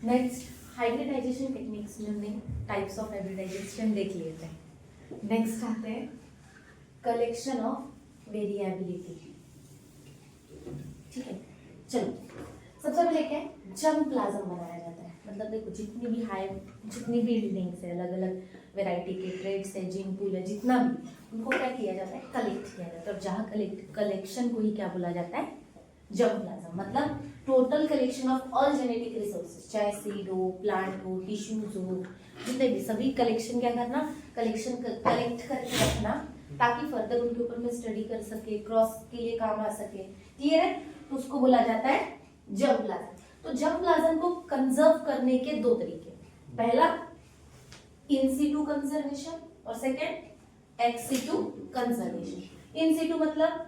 Next hybridisation techniques में हमने types of hybridisation देख लिए थे। नेक्स्ट आते हैं कलेक्शन ऑफ वेरिएबिलिटी। ठीक है, चलो सबसे पहले क्या है, जर्म प्लाज्म बनाया जाता है। मतलब देखो जितनी भी बिल्डिंग्स है, अलग अलग वैरायटी के ट्रेड्स है, जीन पूल है, जितना भी, उनको क्या किया जाता है, कलेक्ट किया जाता है। और जहाँ कलेक्शन को ही क्या बोला जाता है, जर्म प्लाज्म। मतलब total collection of all genetic resources, चाहे सीड हो, प्लांट हो, टिश्यूज हो, जितने भी सभी कलेक्शन क्या करना, कलेक्ट करके रखना, ताकि फर्दर उनके ऊपर में स्टडी कर सके, क्रॉस के लिए काम आ सके। क्लियर है? तो उसको बोला जाता है जर्म प्लाज्म। तो जर्म प्लाज्म को कंजर्व करने के दो तरीके, पहला इन सीटू कंजर्वेशन और second ex situ conservation. In situ मतलब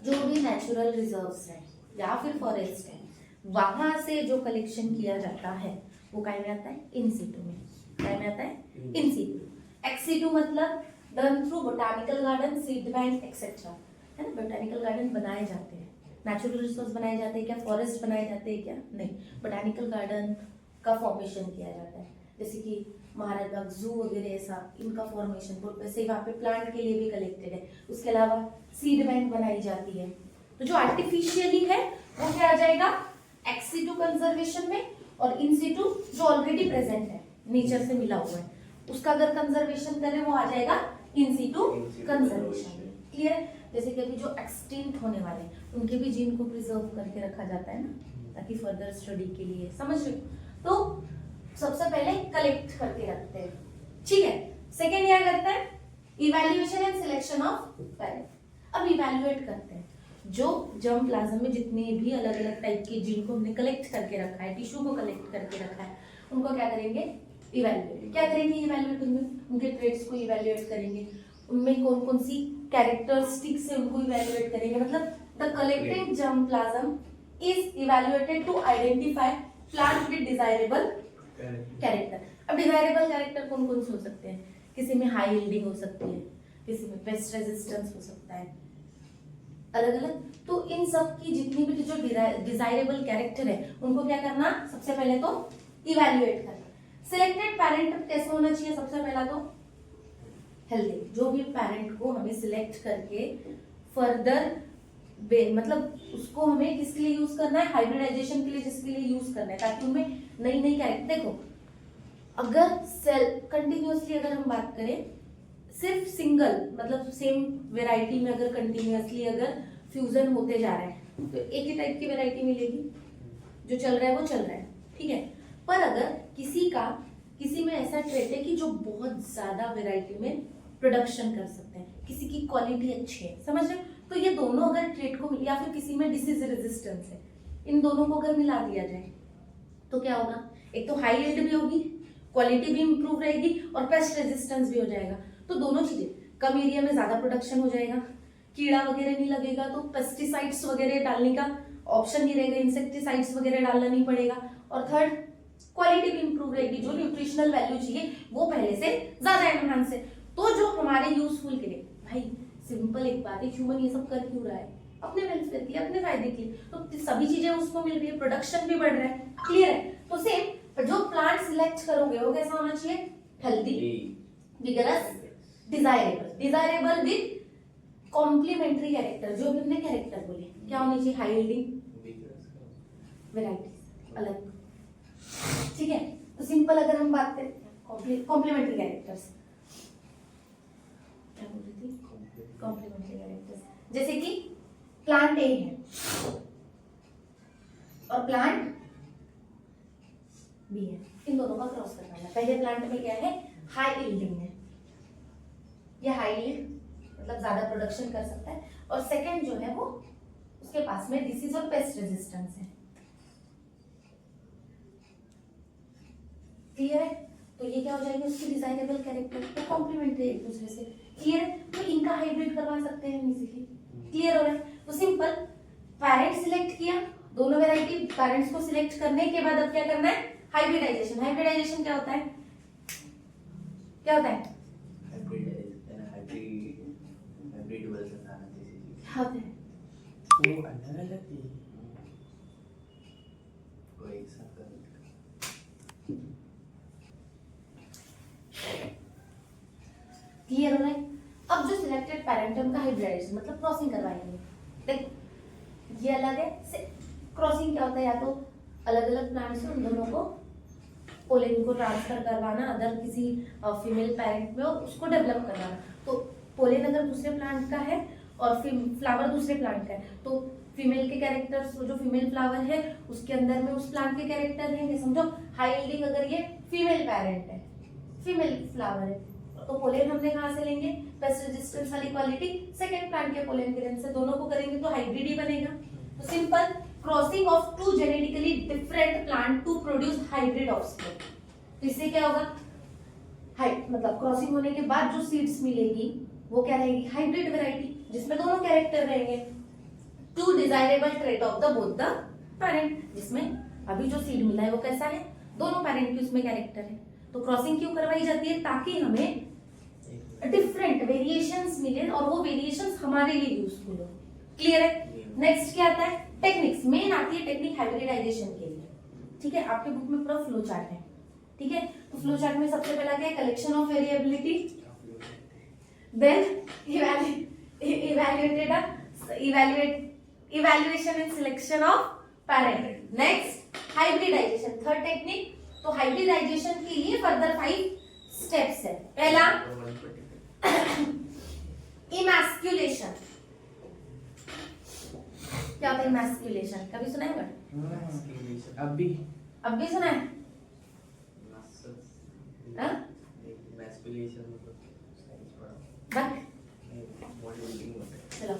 जो भी नेचुरल रिजर्व्स है या फिर फॉरेस्ट है, वहां से जो कलेक्शन किया जाता है वो क्या में आता है, इन सीटू में। क्या में आता है, इन सीटू। एक्स सीटू मतलब done through botanical garden, seed bank etcetera, है ना। बोटानिकल गार्डन बनाए जाते हैं, नेचुरल रिसोर्स बनाए जाते हैं क्या, फॉरेस्ट बनाए जाते हैं क्या, नहीं, बोटानिकल गार्डन का फॉर्मेशन किया जाता है। जैसे कि महाराज बाग जू वगैरह, ऐसा इनका फॉर्मेशन वैसे वहाँ पे प्लांट के लिए भी कलेक्टेड है। उसके अलावा सीड बैंक बनाई जाती है। तो जो आर्टिफिशियली है वो क्या आ जाएगा, एक्स सीटू कंजर्वेशन में, और इन सीटू जो ऑलरेडी प्रेजेंट है, नेचर से मिला हुआ है, उसका अगर कंजर्वेशन करें वो आ जाएगा इन सीटू कंजर्वेशन में। क्लियर है? जैसे कि अभी जो एक्सटिंक्ट होने वाले उनके भी जीन को प्रिजर्व करके रखा जाता है ना, ताकि फर्दर स्टडी के लिए, समझ रहे हो। तो सबसे पहले कलेक्ट करके रखते हैं, ठीक है। सेकेंड क्या करते हैं, evaluation and selection of parent. अब इवैल्यूएट करते हैं जो जर्म प्लाज्म में जितने भी अलग अलग टाइप के जीन को हमने कलेक्ट करके रखा है, टिश्यू को कलेक्ट करके रखा है, उनको क्या करेंगे, इवैल्यूएट। क्या करेंगे, इवैल्यूएट उनके ट्रेड्स को इवैल्यूएट करेंगे, उनमें कौन कौन सी कैरेक्टरिस्टिक से उनको इवैल्यूएट करेंगे। मतलब the collected germ plasm is evaluated to identify plant with desirable character. अब डिजायरेबल कैरेक्टर कौन कौन से हो सकते हैं, किसी में हाई यील्डिंग हो सकती है, किसी में पेस्ट रेजिस्टेंस हो सकता है, अलग अलग। तो इन सब की जितनी भी जो डिजायरेबल कैरेक्टर है उनको क्या करना, सबसे पहले तो इवैल्यूएट करना। सिलेक्टेड पेरेंट कैसे होना चाहिए, सबसे पहला तो हेल्दी। जो भी पेरेंट को हमें सिलेक्ट करके फर्दर मतलब उसको हमें किसके लिए यूज करना है, हाइब्रिडाइजेशन के लिए, जिसके लिए यूज करना है, ताकि उनमें नई नई कैरेक्टर। देखो अगर सेल कंटिन्यूअसली अगर हम बात करें, सिर्फ सिंगल मतलब सेम वेराइटी में अगर कंटिन्यूअसली अगर फ्यूजन होते जा रहे हैं तो एक ही टाइप की वेराइटी मिलेगी, जो चल रहा है वो चल रहा है, ठीक है। पर अगर किसी में ऐसा ट्रेट है कि जो बहुत ज्यादा वेराइटी में प्रोडक्शन कर सकते हैं, किसी की क्वालिटी अच्छी है, समझ रहे, तो ये दोनों अगर ट्रेट को, या फिर किसी में डिसीज रेजिस्टेंस है, इन दोनों को अगर मिला दिया जाए तो क्या होगा, एक तो हाई यील्ड भी होगी, क्वालिटी भी इंप्रूव रहेगी, और पेस्ट रेजिस्टेंस भी हो जाएगा। तो दोनों चीजें, कम एरिया में ज्यादा प्रोडक्शन हो जाएगा, कीड़ा वगैरह नहीं लगेगा, तो पेस्टिसाइड्स वगैरह डालने का ऑप्शन नहीं रहेगा, इंसेक्टिसाइड्स वगैरह डालना नहीं पड़ेगा, और थर्ड क्वालिटी भी इंप्रूव रहेगी, जो न्यूट्रिशनल वैल्यू चाहिए वो पहले से ज्यादा एनहांस है। तो जो हमारे यूजफुल के लिए, भाई सिंपल एक बात है, ह्यूमन ये सब कर क्यों रहा है, अपने वेलफेयर के लिए, अपने फायदे के लिए, तो सभी चीजें उसको मिल रही है, प्रोडक्शन भी बढ़ रहा है, क्लियर है। तो सेम जो प्लांट सिलेक्ट करोगे वो कैसा होना चाहिए, healthy, vigorous, desirable with complementary character. जो भी हमने कैरेक्टर बोले क्या होनी चाहिए, हाई यील्डिंग, वेराइटीज अलग, ठीक है। तो सिंपल अगर हम बात करें कॉम्प्लीमेंट्री कैरेक्टर्स, क्या बोल रही थी, कॉम्प्लीमेंट्री कैरेक्टर्स, जैसे कि प्लांट ए है और प्लांट बी है, इन दोनों का क्रॉस करना है। पहले प्लांट में क्या है, हाई यील्डिंग है, ये हाई यील्ड मतलब ज्यादा प्रोडक्शन कर सकता है, और सेकंड जो है वो उसके पास में डिसीज और पेस्ट रेजिस्टेंस है, क्लियर है। तो ये क्या हो जाएगी, उसकी डिजायरेबल कैरेक्टर, तो कॉम्प्लीमेंट्री एक दूसरे से, क्लियर है। तो इनका हाइब्रिड करवा सकते हैं इजीली, क्लियर हो रहा है। तो सिंपल पेरेंट सिलेक्ट किया, दोनों वैरायटी पेरेंट्स को सिलेक्ट करने के बाद अब क्या करना है, हाइब्रिडाइजेशन। हाइब्रिडाइजेशन क्या होता है, क्या होता है, उनका हाइब्रिडाइजेशन मतलब क्रॉसिंग करवाएंगे। देख ये अलग है, क्रॉसिंग क्या होता है, या तो अलग अलग प्लांट से उन दोनों को पोलन को ट्रांसफर करवाना अदर किसी फीमेल पेरेंट में और उसको डेवलप करवाना। तो पोलन अगर दूसरे प्लांट का है और फ्लावर दूसरे प्लांट का है, तो फीमेल के कैरेक्टर्स, जो फीमेल फ्लावर है उसके अंदर में उस प्लांट के कैरेक्टर रहेंगे। समझो हाई यील्डिंग अगर ये फीमेल पेरेंट है, फीमेल फ्लावर है, तो पोलन हमने कहाँ से लेंगे, पेस्ट रेजिस्टेंस वाली क्वालिटी सेकंड प्लांट के पोलन ग्रेन से, दोनों को करेंगे तो हाइब्रिड ही बनेगा। तो simple crossing of two genetically different plant to produce hybrid offspring. तो इससे क्या होगा, मतलब क्रॉसिंग होने के बाद जो सीड्स मिलेगी वो क्या रहेगी, हाइब्रिड वैरायटी, जिसमें दोनों कैरेक्टर रहेंगे। Two desirable trait of the both the parent, जिसमें अभी जो सीड मिला है वो कैसा है, दोनों पेरेंट की उसमें कैरेक्टर है। तो क्रॉसिंग क्यों करवाई जाती है, ताकि हमें डिफरेंट वेरिएशंस मिले और वो वेरिएशंस हमारे लिए यूजफुल हो। क्लियर है। नेक्स्ट क्या आता है, टेक्निक्स। मेन आती है टेक्निक हाइब्रिडाइजेशन के लिए, ठीक है। आपके बुक में पूरा फ्लो चार्ट है, ठीक है। तो फ्लो चार्ट में सबसे पहला क्या है, collection of variability, then evaluation and selection of parent, next hybridization, third technique. तो हाइब्रिडाइजेशन के लिए फर्दर 5 स्टेप्स है। पहला इमैस्कुलेशन। क्या होता है इमैस्कुलेशन, कभी सुना है? अब भी सुना है? चलो,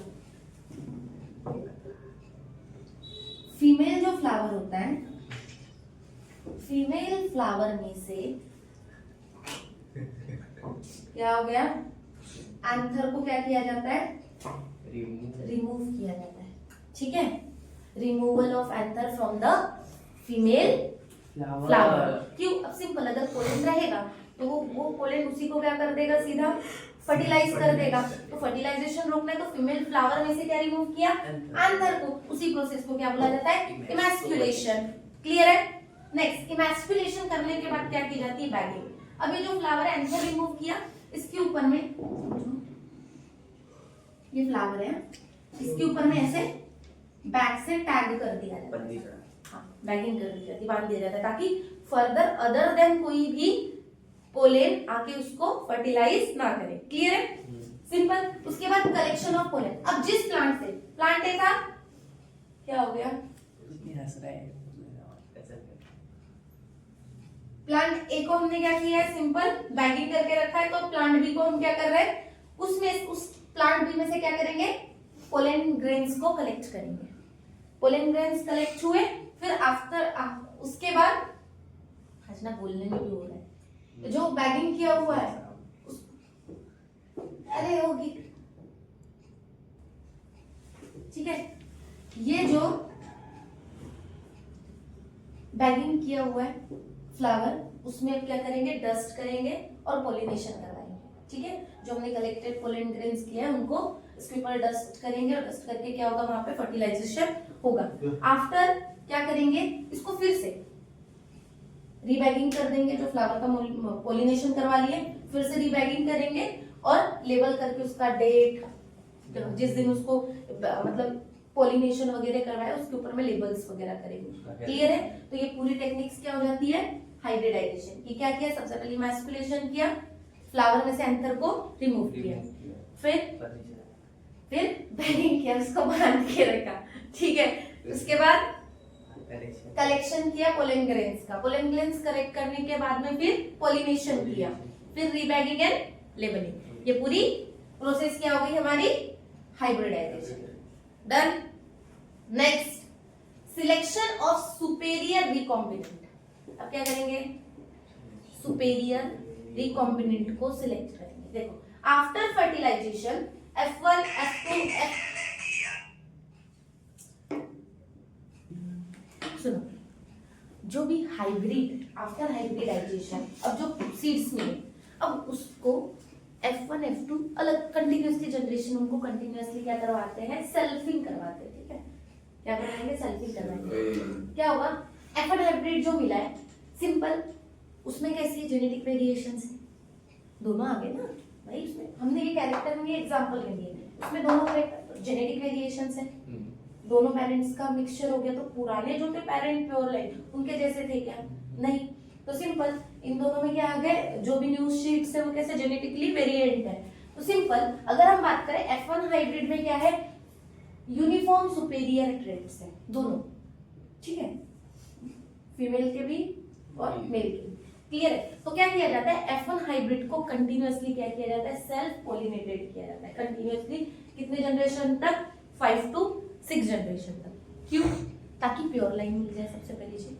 फीमेल जो फ्लावर होता है, फीमेल फ्लावर में से क्या हो गया, एंथर को क्या किया जाता है, रिमूव किया जाता है, ठीक है। Removal of anther from the female flower. क्यों, अब सिंपल, अगर पोलन रहेगा तो वो पोलन उसी को क्या कर देगा, सीधा फर्टिलाइज कर देगा। तो फर्टिलाइजेशन रोकना है तो फीमेल फ्लावर में से क्या रिमूव किया, एंथर को। उसी प्रोसेस को क्या बोला जाता है, इमैस्कुलेशन। क्लियर है। नेक्स्ट, इमैस्कुलेशन करने के बाद क्या की जाती है, बैगिंग। अब ये जो फ्लावर है एंथर रिमूव किया, इसके ऊपर में ये फ्लावर है, इसके ऊपर में ऐसे बैग से टैग कर दिया जाता है, हाँ बैगिंग कर दी जाती है, बांध दिया जाता है, ताकि फर्दर अदर देन कोई भी पोलेन आके उसको फर्टिलाइज ना करे। क्लियर है, सिंपल। उसके बाद कलेक्शन ऑफ पोलेन। अब जिस प्लांट से, प्लांट ए था, क्या हो गया, प्लांट ए को हमने क्या किया है, सिंपल बैगिंग करके रखा है। तो प्लांट बी को हम क्या कर रहे हैं, उसमें उस प्लांट बी में से क्या करेंगे, पोलेन ग्रेन्स को कलेक्ट करेंगे। पोलेन ग्रेन्स कलेक्ट हुए, फिर आफ्टर उसके बाद हजना बोलने में भी हो रहा है, जो बैगिंग किया हुआ है अरे होगी, ठीक है। ये जो बैगिंग किया हुआ है फ्लावर, उसमें अब क्या करेंगे, डस्ट करेंगे और पॉलिनेशन करवाएंगे, ठीक है। जो हमने कलेक्टेड पोलन ग्रेन्स किया है उनको इसके ऊपर डस्ट करेंगे, और डस्ट करके क्या होगा, वहां पे फर्टिलाइजेशन होगा। आफ्टर क्या करेंगे, इसको फिर से रीबैगिंग कर देंगे, जो फ्लावर का पॉलिनेशन करवा लिए, फिर से रीबैगिंग करेंगे और लेबल करके उसका डेट, जिस दिन उसको मतलब पॉलिनेशन वगैरह करवाया उसके ऊपर में लेबल्स वगैरह करेंगे। क्लियर है। तो ये पूरी टेक्निक्स क्या हो जाती है, हाइब्रिडाइजेशन की। क्या किया, सबसे पहले इमैस्कुलेशन किया, फ्लावर में से एंथर को रिमूव किया, फिर बैगिंग किया, उसको बांध के रखा, ठीक है। उसके बाद कलेक्शन किया पोलन ग्रेन्स का, पोलन ग्रेन्स कलेक्ट करने के बाद में फिर पॉलिनेशन किया, फिर रीबैगिंग एंड लेबलिंग। ये पूरी प्रोसेस क्या हो गई हमारी, hybridization. Done. Next, selection of superior recombinant. अब क्या करेंगे, सुपेरियर रिकॉम्बिनेंट को सिलेक्ट करेंगे। देखो, आफ्टर फर्टिलाइजेशन F1 F2 सुनो, जो भी हाइब्रिड, आफ्टर हाइब्रिडाइजेशन अब जो सीड्स मिले, अब उसको F1 F2 अलग कंटिन्यूअसली जनरेशन, उनको कंटिन्यूअसली क्या करवाते हैं, सेल्फिंग करवाते हैं, ठीक है। क्या करवाएंगे, सेल्फिंग करवाएंगे। क्या होगा, F1 हाइब्रिड जो मिला है सिंपल, उसमें कैसी जेनेटिक वेरिएशंस है, दोनों आ गए ना भाई। उसमें हमने ये कैरेक्टर में एग्जांपल ले लिए, उसमें दोनों जेनेटिक वेरिएशंस है, दोनों पेरेंट्स का मिक्सचर हो गया, तो पुराने जो थे पेरेंट प्योर लाइन उनके जैसे थे क्या? नहीं। तो सिंपल इन दोनों में क्या आ गए, जो भी न्यूज शीट्स है वो कैसे जेनेटिकली वेरिएंट है। तो सिंपल अगर हम बात करें F1 हाइब्रिड में क्या है, यूनिफॉर्म सुपेरियर ट्रेट्स है दोनों, ठीक है, फीमेल के भी और मेल के भी, क्लियर है। तो क्या किया जाता है, F1 हाइब्रिड को कंटिन्यूअसली क्या किया जाता है, सेल्फ पॉलिनेटेड किया जाता है कंटिन्यूअसली, कितने जनरेशन तक, 5 to 6 जनरेशन तक। क्यों? ताकि प्योर लाइन मिल जाए, सबसे पहली चीज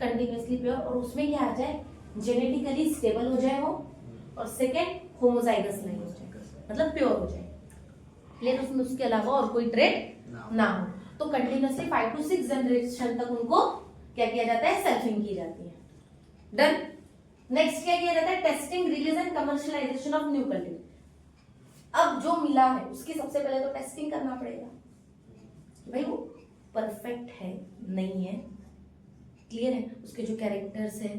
कंटिन्यूअसली प्योर, और उसमें क्या आ जाए, जेनेटिकली स्टेबल हो जाए वो, और सेकेंड होमोजाइगस लाइन हो जाए, मतलब प्योर हो जाए, लेकिन उसमें उसके अलावा और कोई ट्रेड ना हो। तो कंटिन्यूअसली 5 to 6 जनरेशन तक उनको क्या किया जाता है, सेल्फिंग की जाती है। डन। नेक्स्ट क्या किया जाता है, testing, release and commercialisation of new cultivator. अब जो मिला है उसकी सबसे पहले तो टेस्टिंग करना पड़ेगा, भाई वो परफेक्ट है नहीं है, क्लियर है, उसके जो कैरेक्टर्स है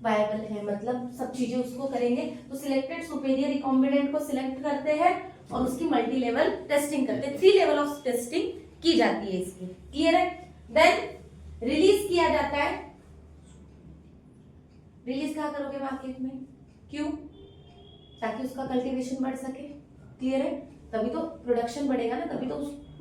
वायबल है, मतलब सब चीजें उसको करेंगे। तो सिलेक्टेड सुपेरियर रिकॉम्बिनेंट को सिलेक्ट करते हैं और उसकी मल्टी लेवल टेस्टिंग करते हैं, 3 लेवल ऑफ टेस्टिंग की जाती है इसकी, क्लियर है। देन रिलीज किया जाता है, रिलीज क्या करोगे मार्केट में, क्यों? ताकि उसका कल्टीवेशन बढ़ सके, क्लियर है, तभी तो प्रोडक्शन बढ़ेगा ना, तभी तो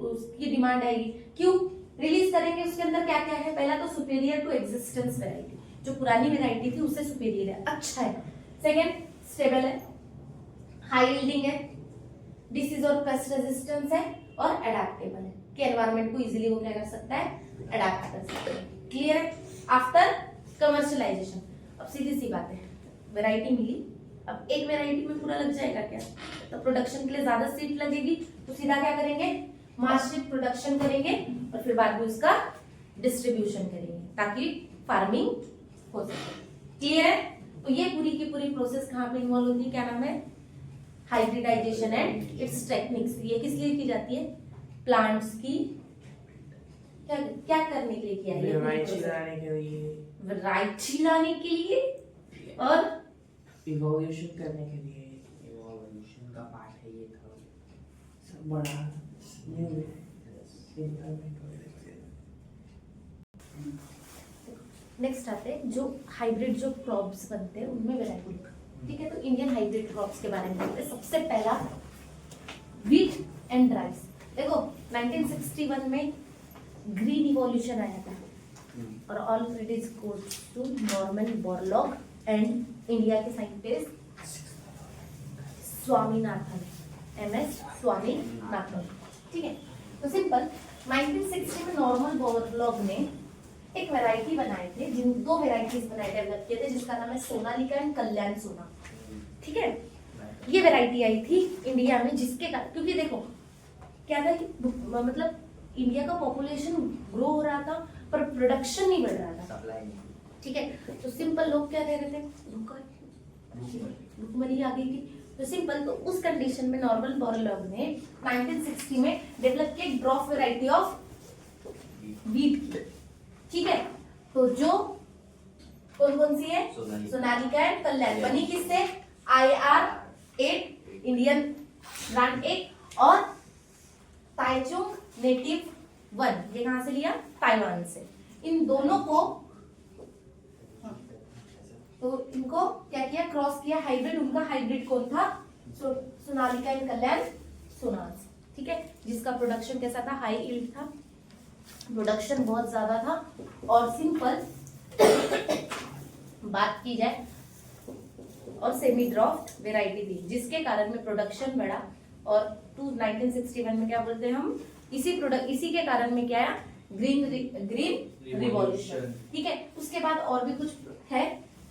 उसकी डिमांड आएगी। क्यों रिलीज करेंगे, उसके अंदर क्या क्या है, पहला तो सुपेरियर टू एग्जिस्टेंस वैरायटी, जो पुरानी वैरायटी थी उससे सुपेरियर है, अच्छा है। सेकेंड स्टेबल है, हाई यील्डिंग है, डिसीज और पेस्ट रेजिस्टेंस है, और एडेप्टेबल है कि एनवायरनमेंट को इजीली वो क्या कर सकता है, अडेप्ट कर सकता है, क्लियर है। आफ्टर कमर्शियलाइजेशन, अब सीधी सी बात है, वैरायटी मिली, अब एक वैरायटी में पूरा लग जाएगा क्या, तो प्रोडक्शन के लिए ज्यादा सीट लगेगी, तो सीधा क्या करेंगे, मास शीट प्रोडक्शन करेंगे और फिर बाद में उसका डिस्ट्रीब्यूशन करेंगे ताकि फार्मिंग हो सके, क्लियर है। तो ये पूरी की पूरी प्रोसेस कहाँ पे इन्वॉल्व होती है, क्या नाम है, हाइब्रिडाइजेशन एंड इट्स टेक्निक्स। ये किस लिए की जाती है, प्लांट्स की क्या क्या करने के लिए किया है, वैरायटी लाने के लिए, वैरायटी लाने के लिए और इवोल्यूशन करने के लिए, इवोल्यूशन का पार्ट है ये था, सब बड़ा न्यू इन्वायरमेंट वगैरह। नेक्स्ट आते हैं जो हाइब्रिड जो क्रॉप्स बनते हैं उनमें वैरायटी, ठीक है। तो इंडियन हाइब्रिड क्रॉप्स के बारे में देखते हैं। सबसे पहला व्हीट एंड राइस। देखो 1961 में ग्रीन इवोल्यूशन आया था और all credits goes to Norman Borlaug and India के साइंटिस्ट स्वामीनाथन, MS स्वामीनाथन, ठीक है। तो सिंपल 1960 में नॉर्मन बोरलॉग ने एक वैरायटी बनाए थे, जिन 2 वैरायटीज बनाए डेवलप किए थे, जिसका नाम है सोनालिका एंड कल्याण सोना, ठीक है। ये वैरायटी आई थी इंडिया में, जिसके कारण, क्योंकि देखो क्या था कि मतलब इंडिया का पॉपुलेशन ग्रो हो रहा था पर प्रोडक्शन नहीं बढ़ रहा था, सप्लाई ठीक है। तो सिंपल लोग क्या कह रहे थे, भूखमरी आ गई थी। तो सिंपल, तो उस कंडीशन में नॉर्मन बोरलॉग ने 1960 में डेवलप किया एक ड्रॉप वैरायटी ऑफ व्हीट की, ठीक है। तो जो कौन कौन सी है, सोनालिका एंड कल्याण, बनी किससे, IR8 इंडियन ब्रांड 1 और ताइचुंग नेटिव 1, ये कहां से लिया, ताइवान से। इन दोनों को तो इनको क्या किया, क्रॉस किया, हाइब्रिड, उनका हाइब्रिड कौन था, सोनालिका एंड कल्याण सोनास, ठीक है, जिसका प्रोडक्शन कैसा था, हाई यील्ड था, प्रोडक्शन बहुत ज्यादा था। और सिंपल बात की जाए और सेमी ड्रॉफ्ट वैरायटी थी, जिसके कारण में प्रोडक्शन बढ़ा। और 1961 में क्या बोलते हैं हम, इसी के कारण में क्या है, ग्रीन रिवॉल्यूशन, ठीक है। उसके बाद और भी कुछ है,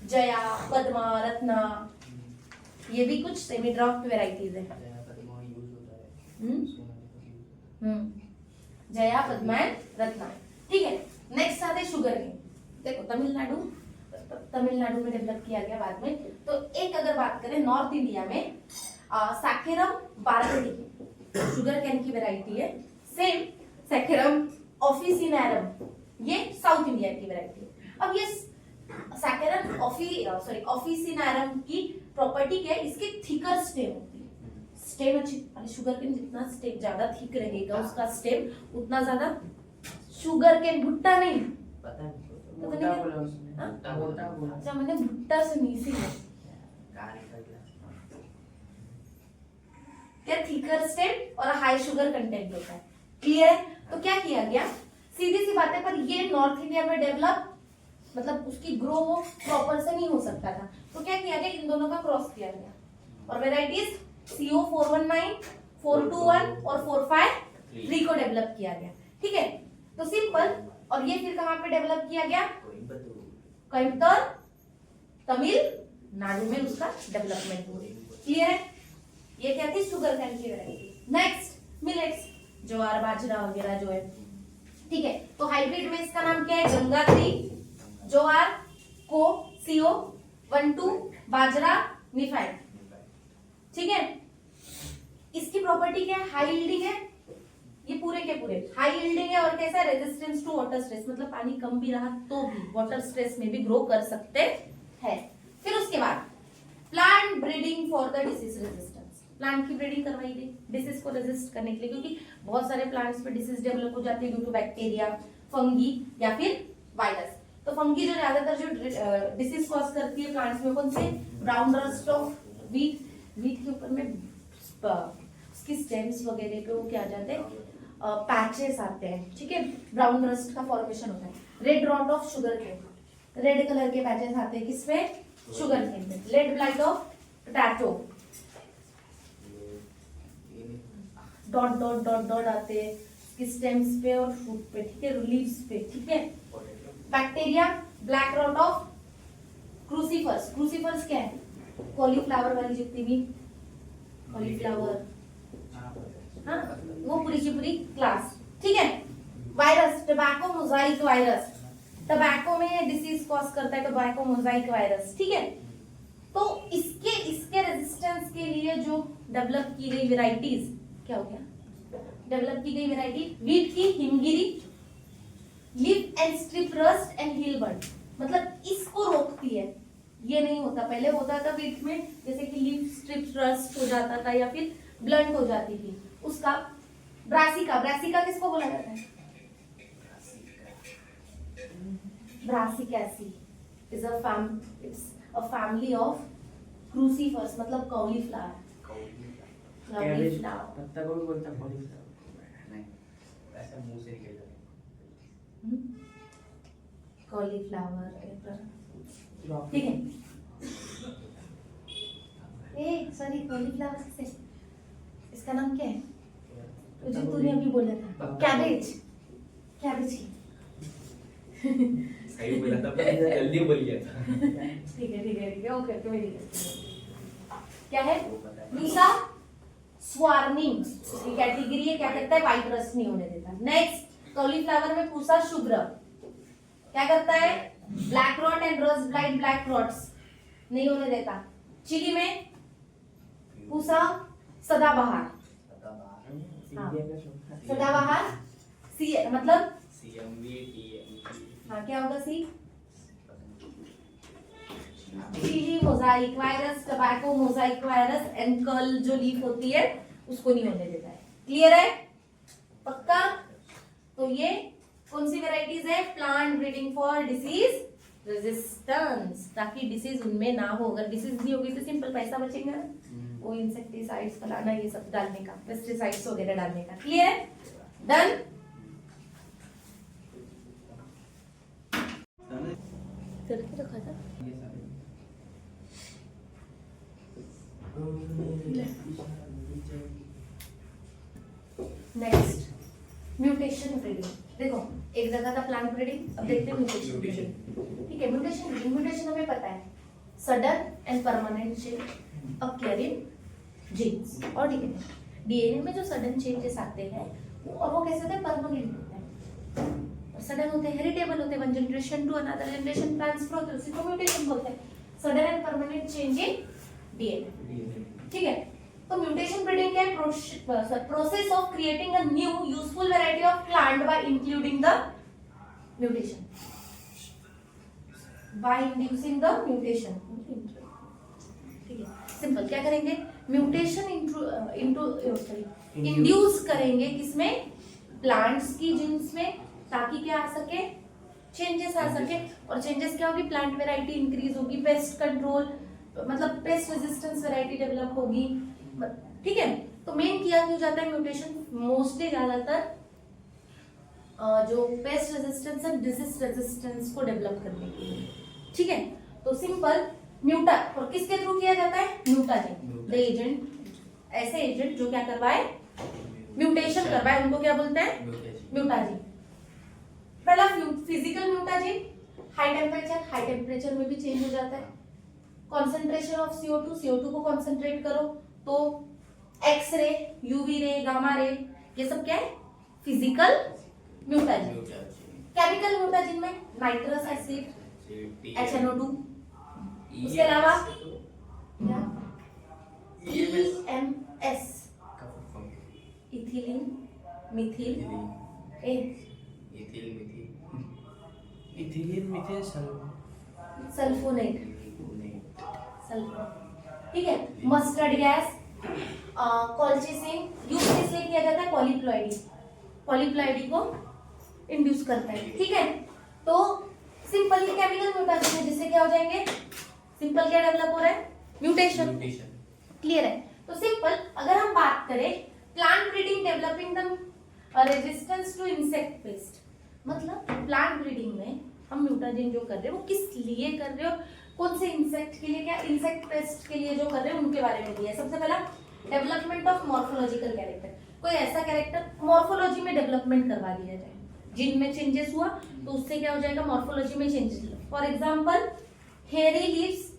जया, पद्मा, रत्ना, ये भी कुछ सेमी ड्रॉफ्ट वैरायटीज है। जया, पद्मा, रत्ना, ठीक है। नेक्स्ट आते हैं शुगर केन। देखो तमिलनाडु में डेवलप किया गया बाद में। तो एक अगर बात करें नॉर्थ इंडिया में, सैकेरम बारबेडी शुगर केन की वैरायटी है। सेम सैकेरम ऑफिसिनारम, ये साउथ इंडिया की वैरायटी है। अब ये सैकेरम ऑफिसिनारम की प्रॉपर्टी क्या है, इसकी थिकर स्टेम होती है, स्टेम अच्छी, अरे शुगर केन जितना स्टेम ज्यादा थिक रहेगा उसका स्टेम उतना ज्यादा, शुगर केन भुट्टा नहीं, पता नहीं तो मोटा मैंने बोला उसने, हाँ? मोटा बोला। अच्छा मैंने भुट्टा सुनी सी कहाँ निकल गया क्या, थिकर स्टेम और हाई शुगर कंटेंट होता है। क्लियर है? तो क्या किया गया, सीधी सी बात है, पर ये नॉर्थ इंडिया में डेवलप मतलब उसकी ग्रो वो प्रॉपर से नहीं हो सकता था, तो क्या किया गया, इन दोनों का क्रॉस किया गया और वेराइटीज CO419, 421 और 453 को डेवलप किया गया। ठीक है, तो सिंपल। और ये फिर कहाँ पे डेवलप किया गया, कोयम्बटूर तमिलनाडु में उसका डेवलपमेंट हुआ। क्लियर है? ये क्या थी, शुगर कैन की वैरायटी। नेक्स्ट मिलेट्स, ज्वार बाजरा वगैरह जो है। ठीक है, तो हाइब्रिड में इसका नाम क्या है, गंगा 3, ज्वार को CO12, बाजरा निफाइड। ठीक है, इसकी प्रॉपर्टी क्या है, हाई यील्डिंग है, ये पूरे के पूरे हाई यील्डिंग है और कैसा, रेजिस्टेंस टू वाटर स्ट्रेस, मतलब पानी कम भी रहा तो भी वाटर स्ट्रेस में भी ग्रो कर सकते हैं। फिर उसके बाद plant breeding for the disease resistance, plant की ब्रीडिंग करवाई गई डिसीज को रेजिस्ट करने के लिए, क्योंकि बहुत सारे प्लांट्स पे डिसीज डेवलप हो जाती है ड्यू टू बैक्टीरिया, फंगी या फिर वायरस। तो फंगी जो ज्यादातर जो डिसीज कॉज करती है प्लांट्स में, कौन से, brown rust of wheat, wheat के ऊपर में उसकी स्टेम्स वगैरह पे वो क्या आ जाते हैं, पैचेस आते हैं। ठीक है, ब्राउन रस्ट का फॉर्मेशन होता है। Red rot of sugar cane, red colour के पैचेस आते हैं किसपे, शुगर केन पे। Late blight of potato, dot dot dot dot आते हैं इसकी स्टेम्स पे और फ्रूट पे। ठीक है, लीव्स पे। ठीक है, bacteria, black rot of crucifers, crucifers क्या है, कॉलीफ्लावर वाली जितनी भी कॉलीफ्लावर, हाँ वो पूरी की पूरी क्लास। ठीक है, virus, tobacco mosaic virus, tobacco में डिसीज कॉज करता है टोबैको मोजाइक वायरस। ठीक है, तो इसके रेजिस्टेंस के लिए जो डेवलप की गई वेराइटीज, क्या हो गया, डेवलप की गई वेराइटी वीट की Himgiri, live and strip rust and Hilbert, मतलब इसको रोकती है। ये नहीं होता, पहले होता था वीट में जैसे कि लीफ स्ट्रिप रस्ट हो जाता था या फिर ब्लंट हो जाती थी उसका। ब्रासिका, ब्रासिका किसको बोला जाता है, Brassicaceae is a family of crucifers, मतलब कॉलीफ्लावर, कैबेज, पत्ता को भी बोलता है कॉलीफ्लावर। नहीं, ऐसे मुंह से निकल जाता कॉलीफ्लावर। ठीक है, ए सॉरी, कॉलीफ्लावर से इसका नाम क्या है, जो तूने अभी बोला था, कैबेज, कैबेज की। सही बोला था, पर जल्दी बोल गया था। ठीक है ठीक है ठीक है, ओके ओके, वेरी गुड। क्या है, लूसा स्वार्निंग, इसकी कैटेगरी है, क्या करता है, वाइट रस्ट नहीं होने देता। नेक्स्ट, कॉलीफ्लावर में पूसा शुभ्र क्या करता है, black rot and rust blight black rots नहीं होने देता। चिली में पूसा सदाबहार, सदाबहार सी मतलब CMV TMV, हाँ क्या होगा C, chilli mosaic virus, tobacco mosaic virus and curl जो लीफ होती है उसको नहीं होने देता है। क्लियर है, पक्का? तो ये कौन सी वेराइटीज है, plant breeding for disease resistance, ताकि डिसीज उनमें ना हो। अगर डिसीज नहीं होगी तो सिंपल पैसा बचेगा ना, वो इंसेक्टिसाइड्स फलाना ये सब डालने का, पेस्टिसाइड्स वगैरह डालने का। Clear, done. करके रखा था। Next, mutation breeding. देखो एक जगह था प्लांट ब्रीडिंग, अब देखते हैं म्यूटेशन ब्रीडिंग। ठीक है, म्यूटेशन ब्रीडिंग, म्यूटेशन हमें पता है sudden and permanent change occur in genes और डीएनए में जो सडन चेंजेस आते हैं और वो कैसे होते हैं, परमानेंट होते हैं, सडन होते हैं, हेरिटेबल होते हैं, one generation to another generation transfer होते हैं, उसी को म्यूटेशन बोलते हैं, sudden and permanent change in DNA. ठीक है, तो म्यूटेशन ब्रीडिंग क्या है, process of creating a new useful variety of plant by including the mutation, by inducing the mutation. ठीक है, सिंपल क्या करेंगे, म्यूटेशन इंड्यूस करेंगे किसमें, प्लांट्स की जीन्स में, ताकि क्या आ सके, चेंजेस आ सके। और चेंजेस क्या होगी, प्लांट वेराइटी इंक्रीज होगी, पेस्ट कंट्रोल मतलब पेस्ट रेजिस्टेंस वेराइटी डेवलप होगी, ठीक है। तो मेन किया क्यों जाता है म्यूटेशन, मोस्टली ज्यादातर जो paste resistance and disease resistance को डेवलप करने के लिए, ठीक है। तो सिंपल म्यूटा, और किसके थ्रू किया जाता है, म्यूटाजेन, द एजेंट, ऐसे एजेंट जो क्या करवाए, म्यूटेशन करवाए, उनको क्या बोलते हैं, म्यूटाजेन। पहला फिजिकल म्यूटाजेन, हाई टेम्परेचर में भी चेंज हो जाता है। कॉन्सेंट्रेशन ऑफ CO2 को कॉन्सेंट्रेट करो तो x-ray, UV ray, gamma ray, ये सब क्या है, फिजिकल म्यूटाजेन। केमिकल म्यूटाजेन में नाइट्रस एसिड, HNO2, उसके अलावा क्या, EMS, ethylene, methyl, ethylene methyl sulfonate, ठीक है। मस्टर्ड गैस, कॉल्चिसिन, यूज किसलिए किया जाता है, पॉलीप्लॉइडी को इंड्यूस करता है, ठीक है। तो सिंपल ये केमिकल म्यूटेशन है, जिससे क्या हो जाएंगे, सिंपल क्या डेवलप हो रहा है, म्यूटेशन, क्लियर है। तो सिंपल अगर हम बात करें plant breeding developing the resistance to insect pest, मतलब प्लांट ब्रीडिंग में हम म्यूटाजेन जो कर रहे हैं वो किस लिए कर रहे हो, कौन से इंसेक्ट के लिए, क्या इंसेक्ट पेस्ट के लिए जो कर रहे हैं उनके बारे में दिया है। सबसे पहला डेवलपमेंट ऑफ मॉर्फोलॉजिकल कैरेक्टर, कोई ऐसा कैरेक्टर मॉर्फोलॉजी में डेवलपमेंट करवा दिया जाए, जिनमें चेंजेस हुआ तो उससे क्या हो जाएगा, मॉर्फोलॉजी में changes. For example hairy leaves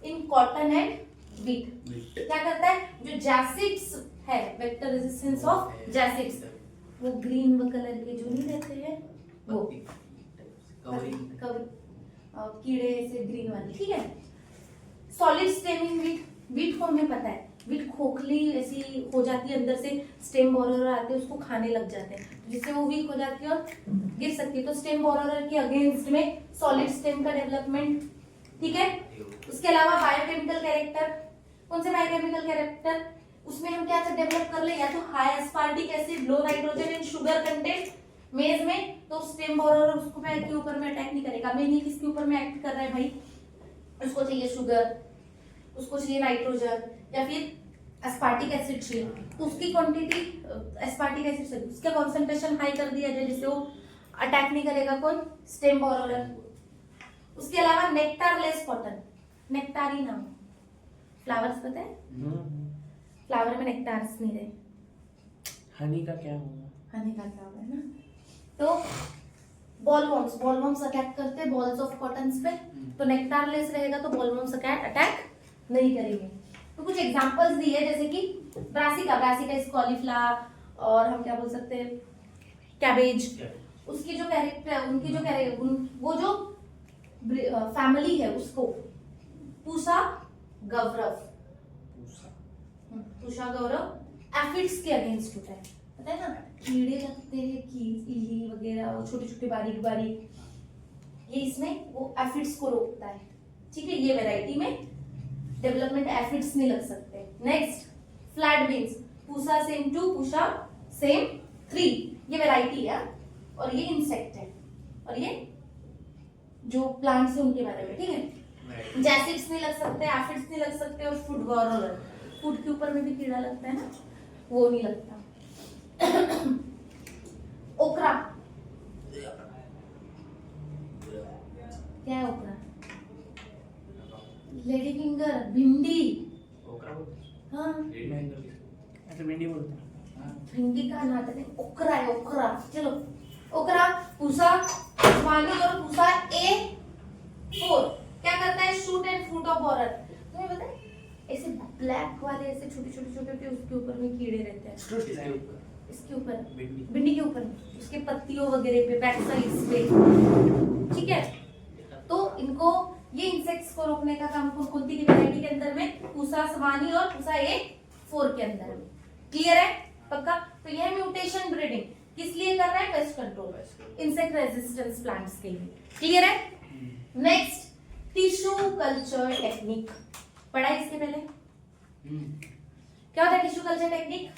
in cotton and wheat, क्या करता है, जो जैसिड्स है, वेक्टर रेजिस्टेंस ऑफ जैसिड्स, वो ग्रीन कलर के जो नहीं रहते हैं वो कीड़े से ग्रीन वाली, ठीक है। सॉलिड स्टेम इन व्हीट को हमें पता है, व्हीट खोखली ऐसी हो जाती है, अंदर से स्टेम बोरर आते हैं उसको खाने लग जाते हैं, जिससे वो वीक हो जाती है और गिर सकती है। तो स्टेम बोरर के अगेंस्ट में सॉलिड स्टेम का डेवलपमेंट, ठीक है। उसके अलावा बायोकेमिकल कैरेक्टर, कौन से बायोकेमिकल कैरेक्टर, उसमें हम क्या डेवलप कर ले, या तो high aspartic acid, low nitrogen and sugar content मेज में, तो स्टेम बोरर उसको के ऊपर में अटैक नहीं करेगा। मेनली किसके ऊपर में एक्ट कर रहा है भाई, उसको चाहिए शुगर, उसको चाहिए नाइट्रोजन, या फिर एस्पार्टिक एसिड चाहिए, उसकी क्वांटिटी एस्पार्टिक एसिड से उसका कॉन्सेंट्रेशन हाई कर दिया जाए जिससे वो अटैक नहीं करेगा, कौन, स्टेम बोरर। उसके अलावा नेक्टारलेस कॉटन, नेक्टारी नाम, फ्लावर्स पता है, फ्लावर में नेक्टार्स नहीं रहे, हनी का क्या होगा, हनी का क्या होगा ना। तो बॉलवर्म्स अटैक करते हैं बॉल्स ऑफ कॉटन्स पे, तो नेक्टारलेस रहेगा तो बॉलवर्म्स अटैक नहीं करेंगे। तो कुछ एग्जांपल्स दिए जैसे कि ब्रासिका इज कॉलीफ्लावर, और हम क्या बोल सकते हैं, कैबेज, उसकी जो कैरेक्टर, उनकी जो कैरेक्टर, वो जो फैमिली है उसको पूसा गौरव एफिड्स के अगेंस्ट होता है, पता है ना, कीड़े लगते हैं की इली वगैरह, छोटे छोटे बारीक, ये इसमें वो एफिड्स को रोकता है, ठीक है। ये वैरायटी में डेवलपमेंट एफिड्स नहीं लग सकते। Next flat beans, Pusa same 2, Pusa same 3, ये वैरायटी है और ये इंसेक्ट है, और ये जो प्लांट्स है उनके बारे में, ठीक है। जैसिड्स नहीं लग सकते, एफिड्स नहीं लग सकते, और फूड बोरर, फूड के ऊपर में भी कीड़ा लगता है ना, वो नहीं लगता। ओकरा, क्या है ओकरा, लेडी फिंगर, भिंडी, हाँ ऐसे भिंडी बोलते हैं, भिंडी का नाटक है, ओकरा है, ओकरा। चलो ओकरा, पूसा वानी और पूसा A4 क्या करता है, shoot and fruit of borer. तुम्हें पता है ऐसे ब्लैक वाले ऐसे छोटे छोटे उसके ऊपर में कीड़े रहते हैं, इसके ऊपर भिंडी के ऊपर, उसके पत्तियों वगैरह पे, बैक साइड्स पे, ठीक है। तो इनको ये इंसेक्ट्स को रोकने का काम कुंती की वैरायटी के अंदर में पूसा सवानी और पूसा A4 के अंदर में, क्लियर है पक्का। तो यह म्यूटेशन ब्रीडिंग किस लिए कर रहा है, pest control, insect resistance plants के लिए, क्लियर है। नेक्स्ट टिश्यू कल्चर टेक्निक, पढ़ा इसके पहले, क्या होता है tissue culture technique?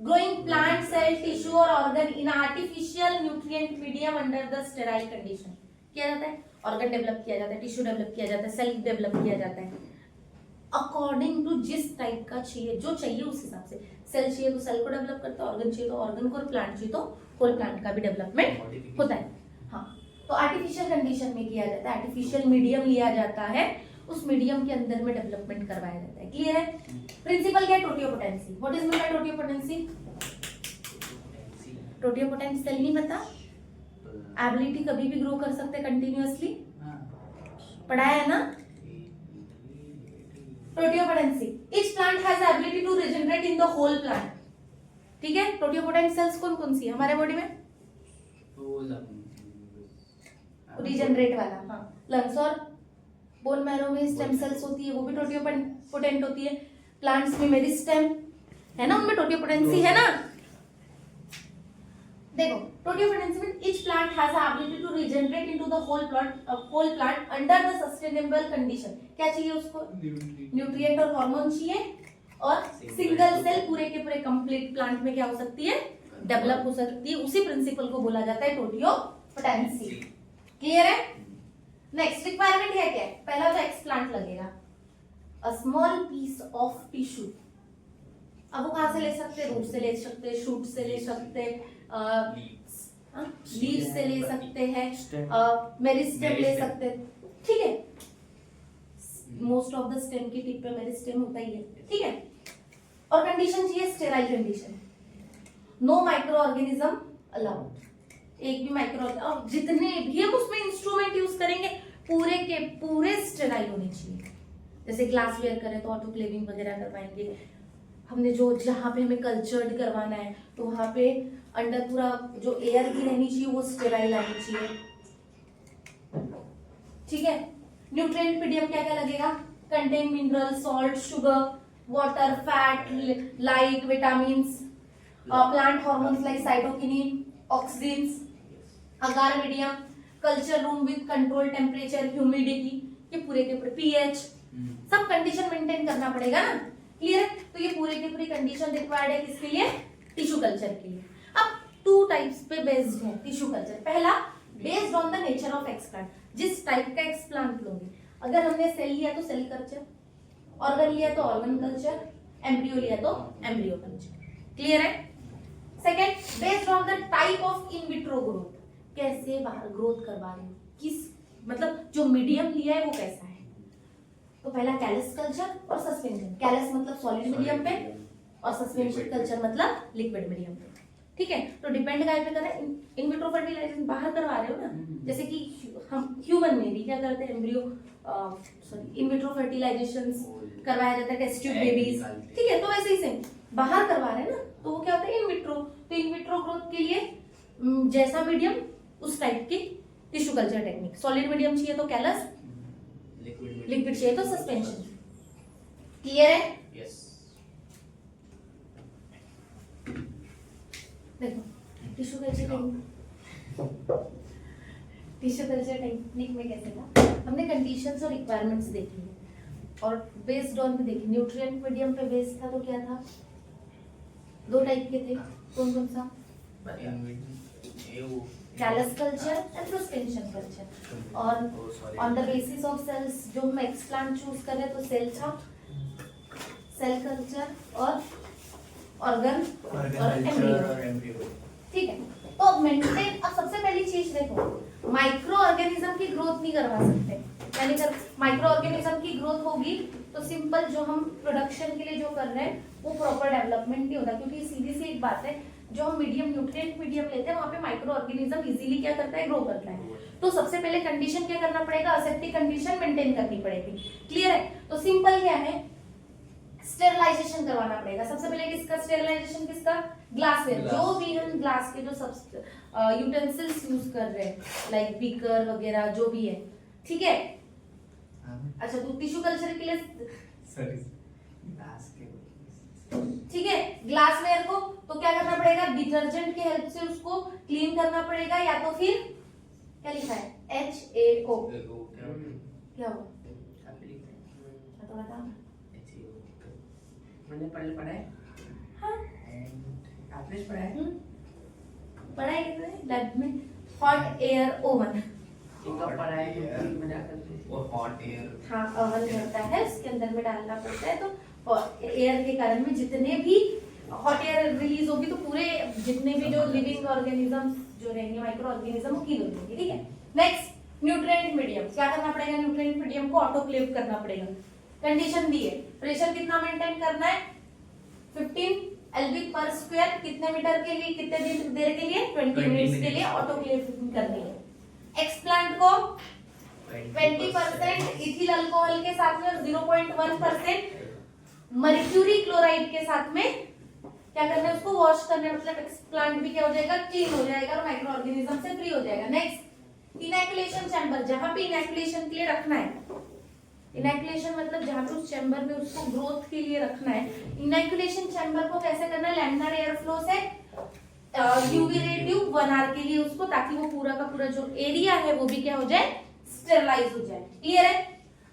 Growing plant cell tissue और organ in artificial nutrient medium under the sterile condition. किया जाता है, ऑर्गन डेवलप किया जाता है, टिश्यू डेवलप किया जाता है, सेल डेवलप किया जाता है अकॉर्डिंग टू जिस टाइप का चाहिए, जो चाहिए उस हिसाब से। सेल चाहिए तो सेल को डेवलप करता है, ऑर्गन चाहिए तो ऑर्गन को, और प्लांट चाहिए तो होल प्लांट का भी डेवलपमेंट होता है। हाँ, तो आर्टिफिशियल कंडीशन में किया जाता है, आर्टिफिशियल मीडियम लिया जाता है, उस मीडियम के अंदर में डेवलपमेंट करवाया जाता है। क्लियर है? प्रिंसिपल क्या है? Totipotency. What is mean by totipotency? Totipotent cell नहीं पता? एबिलिटी कभी भी ग्रो कर सकते कंटिन्यूअसली, पढ़ाया है ना? टोटियोपोटेंसी, each plant has the ability to regenerate in the whole plant। ठीक है? टोटियोपोटेंट सेल्स कौन कौन सी है हमारे बॉडी में? रीजनरेट वाला, हाँ, लंग्स और बोन मैरो में स्टेम सेल्स होती है, वो भी टोटियोपोटेंट होती है। प्लांट्स में मेरिस्टेम है ना, उनमें टोटियोपोटेंसी है ना। देखो, टोटियोपोटेंसी में each plant has the ability to regenerate into the whole plant under the sustainable condition। क्या चाहिए उसको? न्यूट्रिएंट और हार्मोन चाहिए, और सिंगल सेल पूरे के पूरे कंप्लीट प्लांट में क्या हो सकती है? डेवलप हो सकती है। उसी प्रिंसिपल को बोला जाता है टोटियोपोटेंसी। क्लियर है? नेक्स्ट रिक्वायरमेंट है क्या? पहला तो एक्सप्लांट लगेगा, a small piece of tissue. अब वो कहां से ले सकते हैं? रूट से ले सकते हैं, शूट से ले सकते हैं, लीव से ले सकते हैं, मेरिस्टेम ले सकते हैं। ठीक है, मोस्ट ऑफ द स्टेम की टिप पे मेरिस्टेम होता ही है। ठीक है, और कंडीशन चाहिए sterile condition, no microorganism allowed. एक भी माइक्रो, और जितने भी हम उसमें इंस्ट्रूमेंट यूज करेंगे पूरे के पूरे स्टेराइल होने चाहिए। जैसे ग्लास वेयर करें तो ऑटोक्लेविंग वगैरह करवाएंगे, हमने जो जहाँ पे हमें कल्चर्ड करवाना है तो वहाँ पे अंडर पूरा जो एयर की रहनी चाहिए वो स्टेराइल आनी चाहिए। ठीक है, न्यूट्रिएंट मीडियम क्या क्या लगेगा? Contain mineral, salt, sugar, water, fat, light, vitamins, plant hormones like cytokinin, ऑक्सीन्स, agar medium, culture room with control temperature, humidity, ये पूरे के पूरे पीएच, सब कंडीशन मेंटेन करना पड़ेगा ना। क्लियर है? तो ये पूरे की पूरी कंडीशन रिक्वायर्ड है किसके लिए? टिश्यू कल्चर के लिए। अब टू टाइप्स पे बेस्ड है टिश्यू कल्चर। पहला, based on the nature of explant, जिस टाइप का एक्सप्लांट लोगे। अगर हमने सेल लिया तो सेल कल्चर, ऑर्गन लिया तो ऑर्गन कल्चर, एम्ब्रियो लिया तो एम्ब्रियो कल्चर। क्लियर है? Second, based on the type of in vitro growth, कैसे बाहर ग्रोथ करवा रहे हो, किस मतलब जो मीडियम लिया है वो कैसा है। तो पहला कैलस कल्चर और सस्पेंशन। कैलस मतलब सॉलिड मीडियम पे, और सस्पेंशन कल्चर मतलब लिक्विड मीडियम पे। ठीक है, तो डिपेंड काय पे कर रहे हैं? इन विट्रो फर्टिलाइजेशन बाहर करवा रहे हो ना, जैसे कि हम ह्यूमन में भी क्या करते हैं? Embryo sorry in vitro fertilisation करवाया जाता है, टेस्ट ट्यूब बेबीज। ठीक है, तो वैसे ही सेम बाहर करवा रहे हैं ना, तो वो क्या होता है? In vitro. तो इन विट्रो ग्रोथ के लिए जैसा मीडियम उस टाइप की tissue culture technique. Solid medium चाहिए तो कैलस, लिक्विड चाहिए तो सस्पेंशन। क्लियर है? यस। देखो, टिश्यू कल्चर टेक्निक में कैसे था? हमने कंडीशंस और रिक्वायरमेंट्स देखी है, और बेस्ड ऑन पे देखी। न्यूट्रिएंट मीडियम पे बेस्ड था तो क्या था? दो टाइप के थे, कौन कौन सा? Callus culture and suspension culture. और on the basis of cells जो हम एक्सप्लांट चूज कर रहे हैं तो सेल था, सेल कल्चर और ऑर्गन और एम्ब्रियो। ठीक है, तो अब मेंटेन, अब सबसे पहली चीज देखो, माइक्रो ऑर्गेनिज्म की ग्रोथ नहीं करवा सकते। यानी अगर माइक्रो ऑर्गेनिज्म की ग्रोथ होगी तो सिंपल जो हम प्रोडक्शन के लिए जो कर रहे हैं वो प्रॉपर डेवलपमेंट नहीं होता, क्योंकि सीधी सी एक बात है, जो हम मीडियम न्यूट्रिएंट मीडियम लेते हैं वहां पे माइक्रो ऑर्गेनिज्म इजीली क्या करता है? ग्रो करता है। तो सबसे पहले कंडीशन क्या करना पड़ेगा? असेप्टिक कंडीशन मेंटेन करनी पड़ेगी। क्लियर है? तो सिंपल क्या है? स्टेरिलाइजेशन करवाना पड़ेगा। सबसे पहले किसका स्टेरिलाइजेशन? किसका? ग्लासवेयर। जो भी हम ग्लास के जो सब यूटेंसिल्स यूज कर रहे हैं लाइक बीकर वगैरह जो भी है, ठीक है। अच्छा, तो टिश्यू कल्चर के लिए ठीक है, ग्लासवेयर को तो क्या करना पड़ेगा? डिटर्जेंट की हेल्प से उसको क्लीन करना पड़ेगा, या तो फिर क्या लिखा है? HAO। क्या हुआ? तो बता, मैंने पहले पढ़ा है। आपने पढ़ा है? पढ़ाई लैब में हॉट एयर ओवन। एक और पढ़ा है तो फ्रिज में डालकर दे। वो हॉट एयर हाँ ओवन रहता है, उसके अंदर में डालना पड़ता है, तो एयर के कारण में जितने भी हॉट एयर रिलीज होगी तो पूरे जितने भी जो लिविंग ऑर्गेनिजम्स जो रहेंगे, माइक्रो ऑर्गेनिज्म, वो किल हो जाएंगे। ठीक है, नेक्स्ट न्यूट्रिएंट मीडियम। क्या करना पड़ेगा? न्यूट्रिएंट मीडियम को ऑटोक्लेव करना पड़ेगा। कंडीशन दी है, प्रेशर कितना मेंटेन करना है? 15 LB पर स्क्वायर, कितने मीटर के लिए, कितने देर के लिए? 20 मिनट्स के लिए ऑटोक्लेव करनी है। एक्सप्लांट को 20% इथिल अल्कोहल के साथ में और 0.1% मर्क्यूरी क्लोराइड के साथ में क्या करना है? उसको वॉश करना है। मतलब एक्सप्लांट भी क्या हो जाएगा? क्लीन हो जाएगा और माइक्रो ऑर्गेनिज्म से फ्री हो जाएगा। नेक्स्ट इनैकुलेशन चैम्बर, जहां पे इनैकुलेशन के लिए रखना है। इनैकुलेशन मतलब जहां पे उस चैम्बर में उसको ग्रोथ के लिए रखना है। इनैकुलेशन चैम्बर को कैसे करना है? लैमिनार एयर फ्लो से यूवी रे ट्यूब 1 आवर के लिए उसको, ताकि वो पूरा का पूरा जो एरिया है वो भी क्या हो जाए? स्टेरलाइज हो जाए। क्लियर है?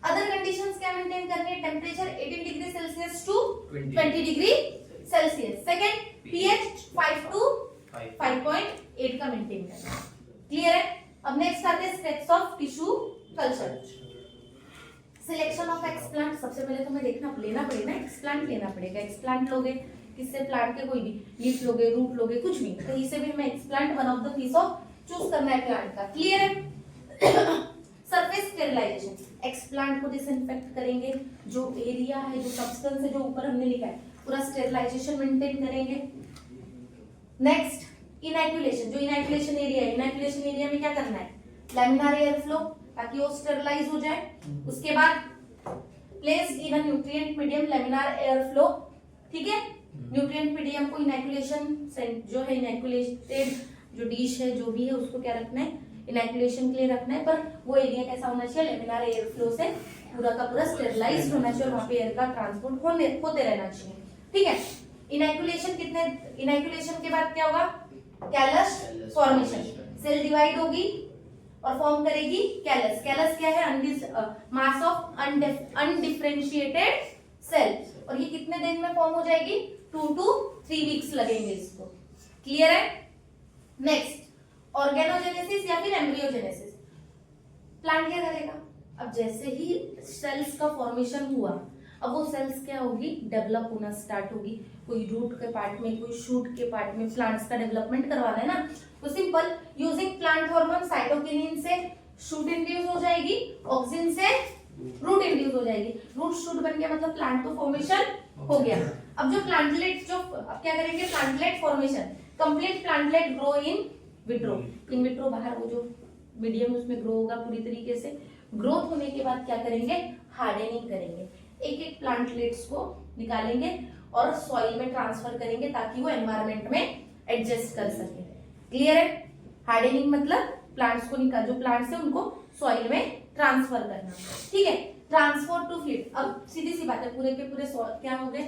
अदर कंडीशंस क्या मेंटेन करनी है? Temperature 18 degree Celsius to 20 degree Celsius. Second pH 5 to 5.8 का मेंटेन करना है। क्लियर है? अब नेक्स्ट आते हैं steps of tissue culture. Selection of explant, सबसे पहले तुम्हें लेना पड़ेगा, एक्सप्लांट लेना पड़ेगा। एक्सप्लांट लोगे किससे? प्लांट के कोई भी, लीफ लोगे, रूट लोगे, कुछ भी, कहीं से भी हमें explant one of the piece of choose करना है प्लांट का। क्लियर है? सरफेस स्टेरिलाइजेशन, एक्सप्लांट को डिसइंफेक्ट करेंगे, जो एरिया है, जो सब्सटेंस है, जो ऊपर हमने लिखा है, पूरा स्टेरिलाइजेशन मेंटेन करेंगे। नेक्स्ट इनैकुलेशन, जो इनैकुलेशन एरिया है, इनैकुलेशन एरिया में क्या करना है? लैमिनार एयर फ्लो, ताकि वो स्टेरिलाइज हो जाए। उसके बाद place in a nutrient medium, laminar air flow. ठीक है, न्यूट्रिएंट मीडियम को इनैकुलेशन जो है, इनैकुलेटेड जो डिश है, जो भी है, उसको क्या रखना है? इनैकुलेशन के लिए रखना है, पर वो एरिया कैसा होना चाहिए? लैमिनार एयर फ्लो से पूरा का पूरा स्टेरिलाइज्ड होना चाहिए और वहां पे एयर का ट्रांसपोर्ट होते रहना चाहिए। ठीक है, इनैकुलेशन के बाद क्या होगा? कैलस फॉर्मेशन, सेल डिवाइड होगी और फॉर्म करेगी कैलस। कैलस क्या है? मास ऑफ अनडिफरेंशिएटेड सेल, और ये कितने दिन में फॉर्म हो जाएगी? 2 to 3 वीक्स लगेंगे इसको। क्लियर है? नेक्स्ट ऑर्गेनोजेनेसिस या फिर एम्ब्रियोजेनेसिस। प्लांट क्या करेगा? अब जैसे ही सेल्स का फॉर्मेशन हुआ, अब वो सेल्स क्या होगी? डेवलप होना स्टार्ट होगी। कोई रूट के पार्ट में, कोई शूट के पार्ट में प्लांट्स का डेवलपमेंट करवाना है ना, तो simple using plant hormone, cytokinin से शूट इंड्यूस हो जाएगी, ऑक्सिन से रूट इंड्यूस हो जाएगी। रूट शूट बन गया, मतलब प्लांट तो फॉर्मेशन हो गया। अब जो प्लांटलेट, जो अब क्या करेंगे? Plantlet formation, complete plantlet grow in vitro. In vitro बाहर वो जो मीडियम उसमें ग्रो होगा पूरी तरीके से। ग्रोथ होने के बाद क्या करेंगे? हार्डनिंग करेंगे। एक एक प्लांटलेट्स को निकालेंगे और सॉइल में ट्रांसफर करेंगे, ताकि वो एनवायरनमेंट में एडजस्ट कर सके। क्लियर है? हार्डनिंग मतलब प्लांट्स को निकाल, जो प्लांट्स है उनको सॉइल में ट्रांसफर करना। ठीक है, ट्रांसफर टू फ्लिट। अब सीधी सी बात है, पूरे के पूरे क्या हो गए?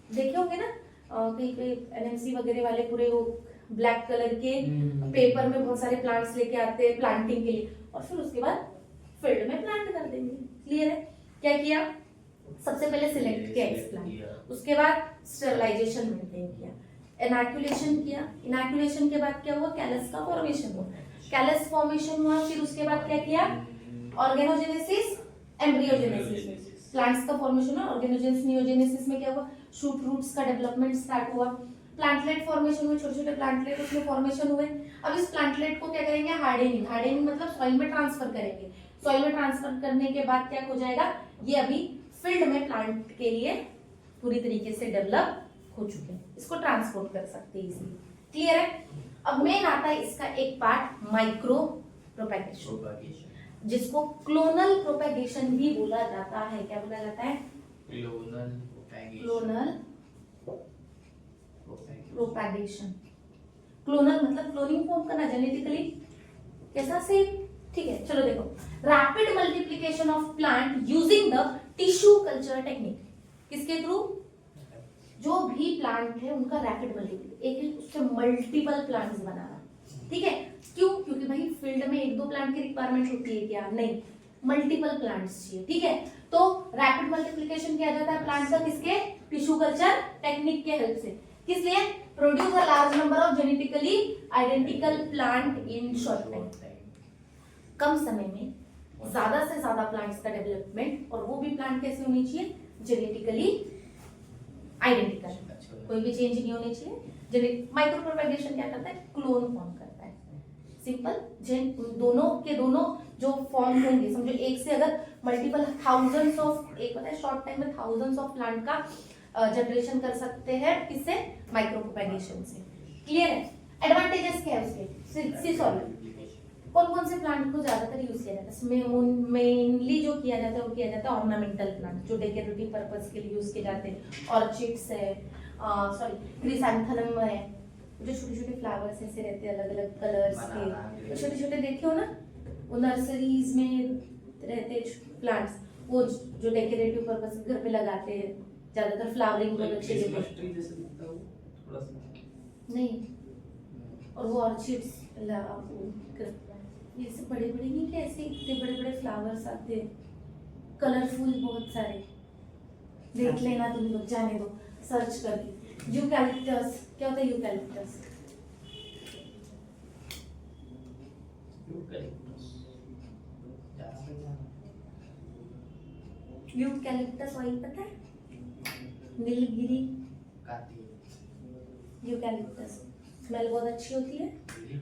देखे होंगे ना कहीं पे एनएमसी वगैरह वाले पूरे वो ब्लैक कलर के पेपर में बहुत सारे प्लांट्स लेके आते हैं प्लांटिंग के लिए, और फिर उसके बाद फील्ड में प्लांट कर देंगे। क्लियर है? क्या किया? सबसे पहले सिलेक्ट किया एक्सप्लांट, उसके बाद स्टेरिलाइजेशन मेंटेन किया, इनैकुलेशन किया। इनैकुलेशन के बाद क्या हुआ? कैलस का फॉर्मेशन हुआ। कैलस फॉर्मेशन हुआ, फिर उसके बाद क्या किया? Organogenesis, embryogenesis. प्लांट्स का फॉर्मेशन हुआ। ऑर्गेनोजेनेसिस, नियोजेनेसिस में क्या हुआ? शूट रूट्स का डेवलपमेंट स्टार्ट हुआ। प्लांटलेट फॉर्मेशन हुए, छोटे छोटे प्लांटलेट उसमें फॉर्मेशन हुए। अब इस प्लांटलेट को क्या करेंगे? हार्डनिंग। हार्डनिंग मतलब सॉइल में ट्रांसफर करेंगे। सॉइल में ट्रांसफर करने के बाद क्या हो जाएगा? ये अभी फील्ड में प्लांट के लिए पूरी तरीके से डेवलप हो चुके हैं, इसको ट्रांसपोर्ट कर सकते हैं इजीली। क्लियर है? अब मेन आता है इसका एक पार्ट, माइक्रो प्रोपेगेशन, जिसको क्लोनल प्रोपेगेशन भी बोला जाता है। क्या बोला जाता है? Clonal propagation. क्लोनल मतलब क्लोनिंग फॉर्म करना, जेनेटिकली कैसा से। ठीक है, चलो देखो, rapid multiplication of plant using the tissue culture technique. किसके थ्रू? जो भी प्लांट है उनका रैपिड मल्टीप्लिकेशन, एक उससे मल्टीपल प्लांट्स बनाना। ठीक है, क्यों? क्योंकि भाई फील्ड में 1-2 प्लांट की रिक्वायरमेंट होती है क्या? नहीं, मल्टीपल प्लांट्स चाहिए। ठीक है, तो रैपिड मल्टीप्लिकेशन किया जाता है प्लांट का, किसके? टिश्यू कल्चर टेक्निक के हेल्प से। किस लिए? Produce a large number of genetically identical plant in short time, कम समय में ज्यादा से ज्यादा प्लांट्स का डेवलपमेंट, और वो भी प्लांट कैसे होनी चाहिए, जेनेटिकली आइडेंटिकल, कोई भी चेंज नहीं होनी चाहिए। माइक्रो प्रोपेगेशन क्या करता है, क्लोन फॉर्म करता है, सिंपल। दोनों के दोनों जो फॉर्म होंगे, समझो एक से अगर मल्टीपल थाउजेंड्स ऑफ, एक होता है शॉर्ट टाइम में थाउजेंड्स ऑफ प्लांट का जनरेशन कर सकते हैं, किससे, माइक्रो प्रोपेगेशन से। क्लियर है? एडवांटेजेस क्या है उसके, सॉरी, कौन कौन से प्लांट को ज्यादातर यूज किया जाता है, मेनली जो किया जाता है वो किया जाता है ऑर्नामेंटल प्लांट, जो डेकोरेटिव पर्पस के लिए यूज किए जाते हैं। ऑर्चिड्स है, सॉरी क्रिसैंथेमम है, जो छोटे छोटे फ्लावर्स ऐसे रहते हैं अलग अलग कलर्स के, तो छोटे छोटे देखे हो ना, वो नर्सरीज में रहते प्लांट्स, वो जो डेकोरेटिव पर्पस घर पे लगाते हैं, ज्यादातर फ्लावरिंग प्रोडक्शन नहीं, और वो ऑर्चिड्स ये सब बड़े बड़े नहीं, क्या ऐसे इतने बड़े बड़े फ्लावर्स आते हैं, कलरफुल बहुत सारे, देख लेना तुम लोग, जाने दो सर्च करके। यूकैलिप्टस, क्या होता है यूकैलिप्टस, यूकैलिप्टस ऑयल पता है, नीलगिरी यूकैलिप्टस, स्मेल बहुत अच्छी होती है,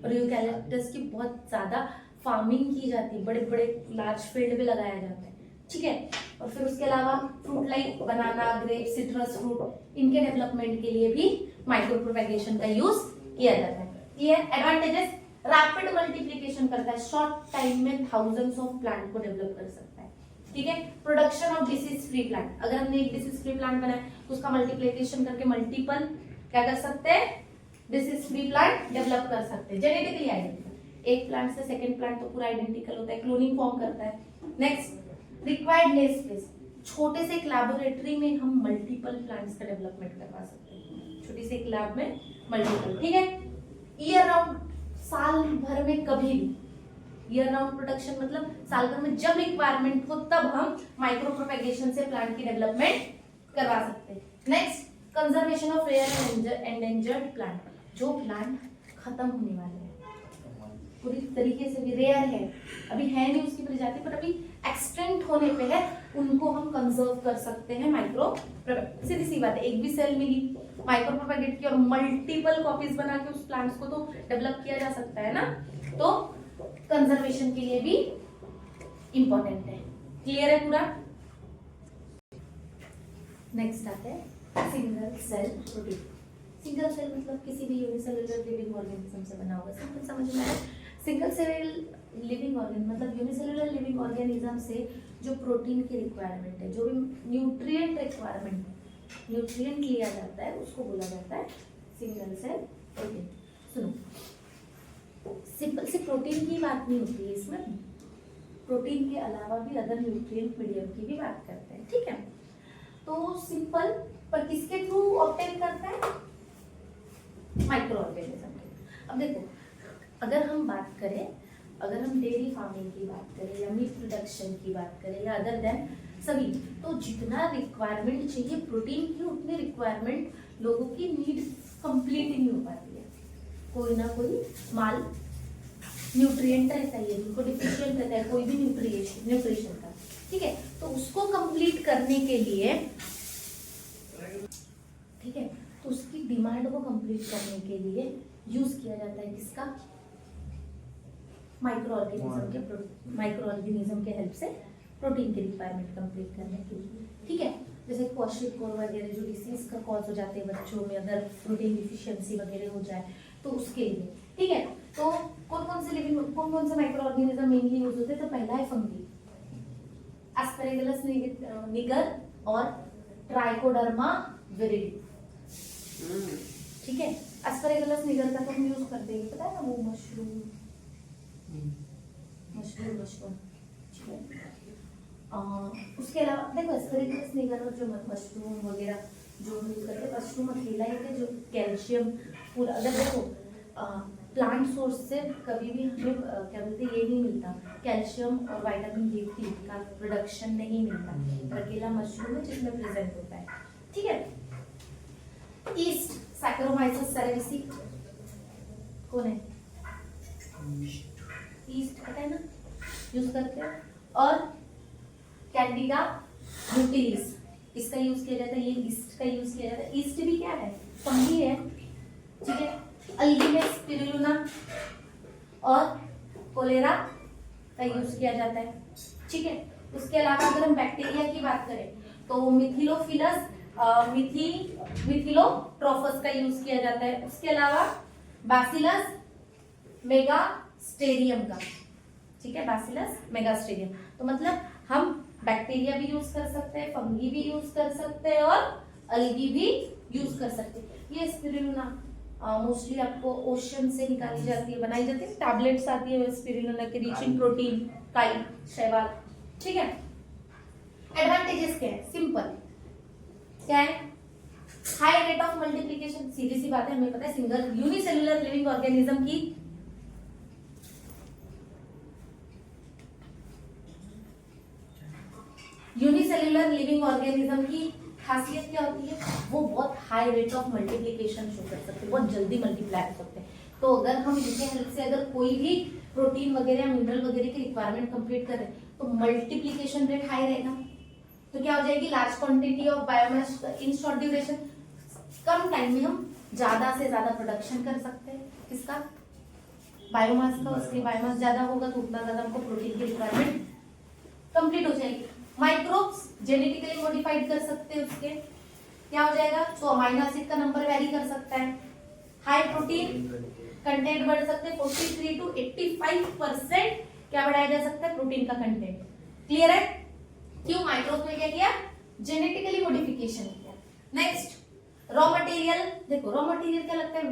और यूकैलिप्टस की बहुत ज्यादा फार्मिंग की जाती है, बड़े बड़े लार्ज फील्ड में लगाया जाता है, ठीक है। और फिर उसके अलावा फ्रूट लाइक बनाना, ग्रेप, सिट्रस फ्रूट, इनके डेवलपमेंट के लिए भी माइक्रो प्रोपेगेशन का यूज किया जाता है। क्लियर? एडवांटेजेस, रैपिड मल्टीप्लिकेशन करता है, शॉर्ट टाइम में थाउजेंड्स ऑफ प्लांट को डेवलप कर सकता है, ठीक है। Production of disease free plant, अगर हमने एक डिसीज फ्री प्लांट बनाया तो उसका मल्टीप्लिकेशन करके मल्टीपल क्या कर सकते हैं, डिसीज फ्री प्लांट डेवलप कर सकते हैं, जेनेटिकली आइडेंटिकल। एक प्लांट से सेकंड प्लांट तो पूरा आइडेंटिकल होता है, क्लोनिंग फॉर्म करता है। नेक्स्ट, रिक्वायर्ड लेस स्पेस, छोटे से एक लैबोरेटरी में हम मल्टीपल प्लांट्स का डेवलपमेंट करवा सकते हैं, छोटी से एक लैब में मल्टीपल, ठीक है। ईयर राउंड, साल भर में कभी भी, ईयर राउंड प्रोडक्शन मतलब साल भर में जब रिक्वायरमेंट हो तब हम माइक्रो प्रोपेगेशन से प्लांट की डेवलपमेंट करवा सकते हैं। Next, conservation of rare and endangered plant, जो प्लांट खत्म होने वाले हैं, पूरी तरीके से भी रेयर है, अभी है नहीं उसकी प्रजाति, पर अभी एक्सटेंट होने पे है, उनको हम कंजर्व कर सकते हैं माइक्रो, सीधी सी बात है, एक भी सेल मिली माइक्रो प्रोपेगेट की और मल्टीपल कॉपीज बना के उस प्लांट्स को तो डेवलप किया जा सकता है ना, तो कंजर्वेशन के लिए भी इंपॉर्टेंट है। क्लियर है पूरा? नेक्स्ट आता है single cell protein. Single cell मतलब किसी भी यूनिसेलुलर लिविंग ऑर्गेनिज्म से बना हुआ, सिंपल समझ में आया। सिंगल सेल लिविंग ऑर्गेन मतलब यूनिसेलुलर लिविंग ऑर्गेनिज्म से जो प्रोटीन की रिक्वायरमेंट है, जो भी न्यूट्रिएंट रिक्वायरमेंट, न्यूट्रिएंट लिया जाता है, उसको बोला जाता है सिंगल सेल प्रोटीन। सुनो, सिंपल सी प्रोटीन की बात नहीं होती है इसमें, प्रोटीन के अलावा भी अदर न्यूट्रिएंट मीडियम की भी बात करते हैं, ठीक है। तो सिंपल पर किसके थ्रू ऑब्टेन करता है, माइक्रो ऑर्गेनिज्म के। अब देखो, अगर हम बात करें, अगर हम डेयरी फार्मिंग की बात करें या मीट प्रोडक्शन की बात करें या अदर देन सभी, तो जितना रिक्वायरमेंट चाहिए प्रोटीन की, उतनी रिक्वायरमेंट लोगों की नीड कंप्लीट नहीं हो पाती है, कोई ना कोई माल न्यूट्रिएंट रहता है, जिनको डिफिशिएंट रहता है कोई भी न्यूट्रिशन का, ठीक है। तो उसको कंप्लीट करने के लिए, ठीक है, तो उसकी डिमांड को कंप्लीट करने के लिए यूज किया जाता है किसका, माइक्रो ऑर्गेनिज्म के हेल्प से प्रोटीन की रिक्वायरमेंट कंप्लीट करने के लिए, ठीक है। जैसे क्वाशियोकोर वगैरह जो डिसीज का कॉज हो जाते हैं बच्चों में, अगर प्रोटीन डिफिशियंसी वगैरह हो जाए तो उसके लिए, ठीक है। तो कौन कौन से माइक्रो ऑर्गेनिज्म मेनली यूज होते हैं, तो पहला है फंगी, एस्परेगुलस निगर और ट्राइकोडर्मा विरिडी, ठीक है। एस्परेगुलस निगर का तो हम यूज करते हैं, पता है ना, वो मशरूम, ठीक है। उसके अलावा देखो एस्परेगुलस निगर और जो मशरूम वगैरह जो हम यूज करते हैं, मशरूम अकेला ही है जो कैल्शियम पूरा, अगर देखो प्लांट सोर्स से कभी भी हमें क्या बोलते हैं, ये नहीं मिलता, कैल्शियम और विटामिन D3 का प्रोडक्शन नहीं मिलता, अकेला मशरूम है जिसमें प्रेजेंट होता है, ठीक है। ईस्ट सैक्रोमाइसिस सेरेविसी कौन है? ईस्ट पता है ना, यूज करते हैं। और कैंडिडा न्यूटिलिस इसका यूज किया जाता है, ये ईस्ट का यूज किया जाता है। ईस्ट भी क्या है? फंगी है, ठीक है। अल्गिनेस स्पिरुलिना और कोलेरा का यूज किया जाता है, ठीक है। उसके अलावा अगर हम बैक्टीरिया की बात करें तो मिथिलोफिलस मिथिलोट्रोफस का यूज किया जाता है। उसके अलावा बैसिलस मेगास्टेरियम का, ठीक है, बैसिलस मेगास्टेरियम। तो मतलब हम बैक्टीरिया भी यूज कर सकते हैं, फंगी भी यूज कर सकते हैं और अल्गी भी यूज कर सकते हैं। ये स्पिरुलिना मोस्टली आपको ओशन से निकाली जाती है, बनाई जाती है, टैबलेट्स आती है स्पिरुलिना की, रिच इन प्रोटीन, काई, शैवाल, ठीक है। एडवांटेजेस क्या है? सिंपल क्या है? हाई रेट ऑफ मल्टीप्लिकेशन, सीधी सी बात है, हमें पता है सिंगल यूनिसेलुलर लिविंग ऑर्गेनिज्म की यूनिसेलुलर लिविंग ऑर्गेनिज्म की खासियत क्या होती है? वो बहुत high rate of multiplication show कर सकते हैं, बहुत जल्दी मल्टीप्लाई कर सकते हैं। तो अगर हम इनके हेल्प से अगर कोई भी प्रोटीन वगैरह मिनरल वगैरह की रिक्वायरमेंट कंप्लीट करें तो मल्टीप्लिकेशन रेट हाई रहेगा। तो क्या हो जाएगी? Large quantity of biomass in short duration, come time में हम ज्यादा से ज्यादा प्रोडक्शन कर सकते हैं। किसका? बायोमास का। उसके बायोमास ज्यादा होगा तो उतना ज्यादा हमको प्रोटीन की रिक्वायरमेंट कंप्लीट हो जाएगी। माइक्रोब्स जेनेटिकली मॉडिफाइड कर सकते हैं, उसके क्या हो जाएगा? तो अमाइनो एसिड का नंबर वेरी कर सकता है, हाई प्रोटीन कंटेंट बढ़ सकते हैं, 43 to 85% क्या बढ़ाया जा सकता है? प्रोटीन का कंटेंट। क्लियर है? क्यों? माइक्रोब्स में क्या किया? जेनेटिकली मॉडिफिकेशन किया। नेक्स्ट रॉ मटेरियल, देखो रॉ मटेरियल क्या लगता है?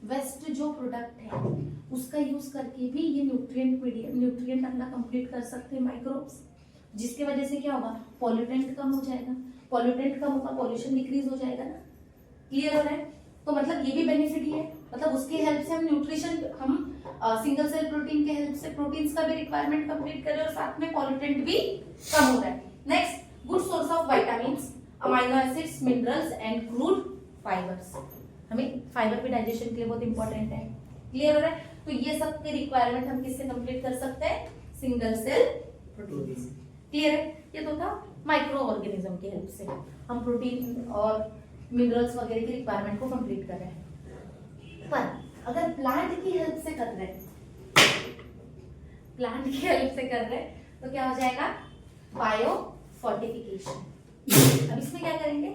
वेस्ट जो प्रोडक्ट है उसका यूज करके भी ये न्यूट्रिएंट अपना कंप्लीट कर सकते हैं माइक्रोब्स, जिसकी वजह से क्या होगा? पॉल्यूटेंट कम हो जाएगा, पॉल्यूटेंट कम होगा, पॉल्यूशन डिक्रीज हो जाएगा ना। क्लियर हो रहा है? तो मतलब ये भी बेनिफिट ही है, मतलब उसके हेल्प से हम न्यूट्रिशन, हम सिंगल सेल प्रोटीन के हेल्प से प्रोटीन्स का भी रिक्वायरमेंट कंप्लीट करें और साथ में पॉल्यूटेंट भी कम हो रहा है। Next, good source of vitamins, amino acids, minerals and crude fibres. हमें फाइबर भी डाइजेशन के लिए बहुत इंपॉर्टेंट है। क्लियर हो रहा है? तो ये सब की रिक्वायरमेंट हम किससे कंप्लीट कर सकते हैं? Single cell protein. क्लियर है? ये तो था माइक्रो ऑर्गेनिज्म की हेल्प से हम प्रोटीन और मिनरल्स वगैरह की रिक्वायरमेंट को कंप्लीट कर रहे हैं। पर अगर प्लांट की हेल्प से कर रहे हैं, प्लांट की हेल्प से कर रहे हैं तो क्या हो जाएगा? Bio fortification. अब इसमें क्या करेंगे?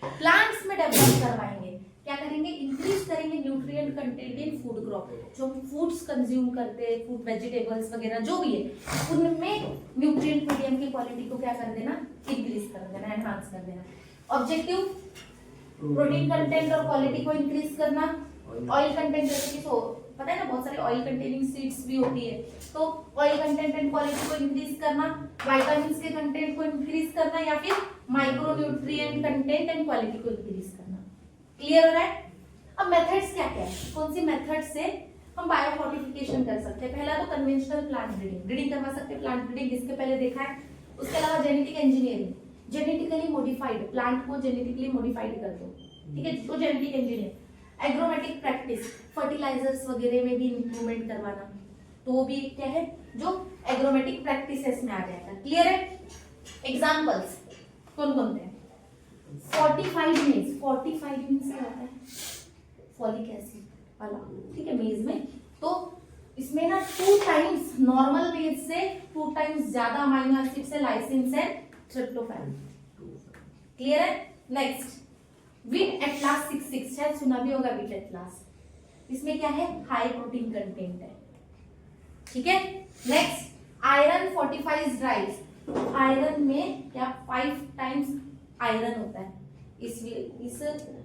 प्लांट्स में डेवलप करवाएंगे, क्या करेंगे? इंक्रीज करेंगे nutrient content in food crop, जो हम फूड्स कंज्यूम करते हैं, फूड वेजिटेबल्स वगैरह जो भी है उनमें न्यूट्रिएंट मीडियम की क्वालिटी को क्या कर देना? इंक्रीज कर देना, एनहांस कर देना। ऑब्जेक्टिव प्रोटीन कंटेंट और क्वालिटी को इंक्रीज करना। ऑयल कंटेंट जैसे कि तो पता है ना बहुत सारे ऑयल कंटेनिंग सीड्स भी होती है, तो ऑयल कंटेंट एंड क्वालिटी को इंक्रीज करना, विटामिन्स के कंटेंट को इंक्रीज करना या फिर micro nutrient content and quality को इंक्रीज करना। क्लियर हो रहा है? अब मेथड्स क्या क्या है? कौन सी मेथड से हम बायो फोर्टिफिकेशन कर सकते हैं? पहला तो कन्वेंशनल प्लांट ब्रीडिंग करवा सकते हैं, प्लांट ब्रीडिंग जिसके पहले देखा है। उसके अलावा genetic engineering, genetically modified plant को जेनेटिकली मॉडिफाइड कर दो, ठीक है, तो जेनेटिक इंजीनियर। एग्रोमेटिक प्रैक्टिस, फर्टिलाइजर्स वगैरह में भी इंप्रूवमेंट करवाना, तो वो भी क्या है? जो एग्रोमेटिक प्रैक्टिसेस में आ जाएगा। क्लियर है? एग्जांपल्स कौन कौन से हैं? फोर्टिफाइड मीन्स क्या होता है? फॉलिक एसिड वाला, ठीक है, मेज में। तो इसमें ना 2 टाइम्स नॉर्मल मेज से 2 टाइम्स ज्यादा अमाइनो एसिड से लाइसिन से ट्रिप्टोफैन। क्लियर है? नेक्स्ट, विट एटलास 66, शायद सुना भी होगा विट एटलास। इसमें क्या है? हाई प्रोटीन कंटेंट है, ठीक है। नेक्स्ट, आयरन फोर्टिफाइज राइस, आयरन में क्या 5 टाइम्स आयरन होता है, इस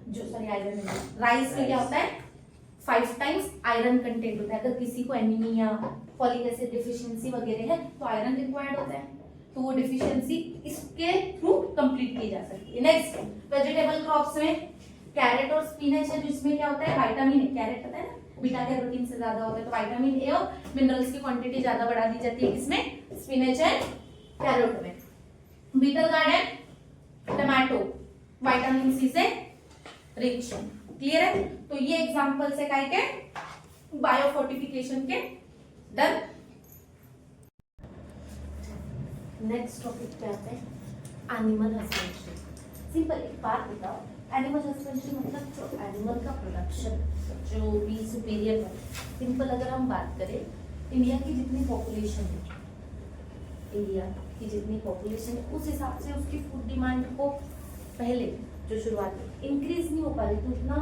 जो सॉरी आयरन राइस में क्या होता है? 5 टाइम्स आयरन कंटेंट होता है। अगर किसी को एनीमिया, फॉलिक एसिड डिफिशियंसी वगैरह है तो आयरन रिक्वायर्ड होता है, तो वो डिफिशियंसी इसके थ्रू कंप्लीट की जा सकती है। नेक्स्ट, वेजिटेबल क्रॉप्स में कैरेट और स्पिनच है, जिसमें क्या होता है? विटामिन ए, कैरेट पता है ना बीटा कैरोटीन से ज्यादा होता है, तो विटामिन ए और मिनरल्स की क्वांटिटी ज्यादा बढ़ा दी जाती है किसमें? स्पिनच एंड कैरेट में। Beetle garden, tomato vitamin C से रिच है। क्लियर है? तो ये एग्जांपल्स है काय के बायोफोर्टिफिकेशन के। डन। नेक्स्ट टॉपिक पे आते हैं एनिमल हस्बेंड्री। सिंपल एक बात बताओ, एनिमल हस्बेंड्री मतलब जो एनिमल का प्रोडक्शन जो भी सुपीरियर है। सिंपल अगर हम बात करें, इंडिया की जितनी पॉपुलेशन है, इंडिया की जितनी पॉपुलेशन है उस हिसाब से उसकी फूड डिमांड को पहले जो शुरुआत में इंक्रीज नहीं हो पा रही, तो उतना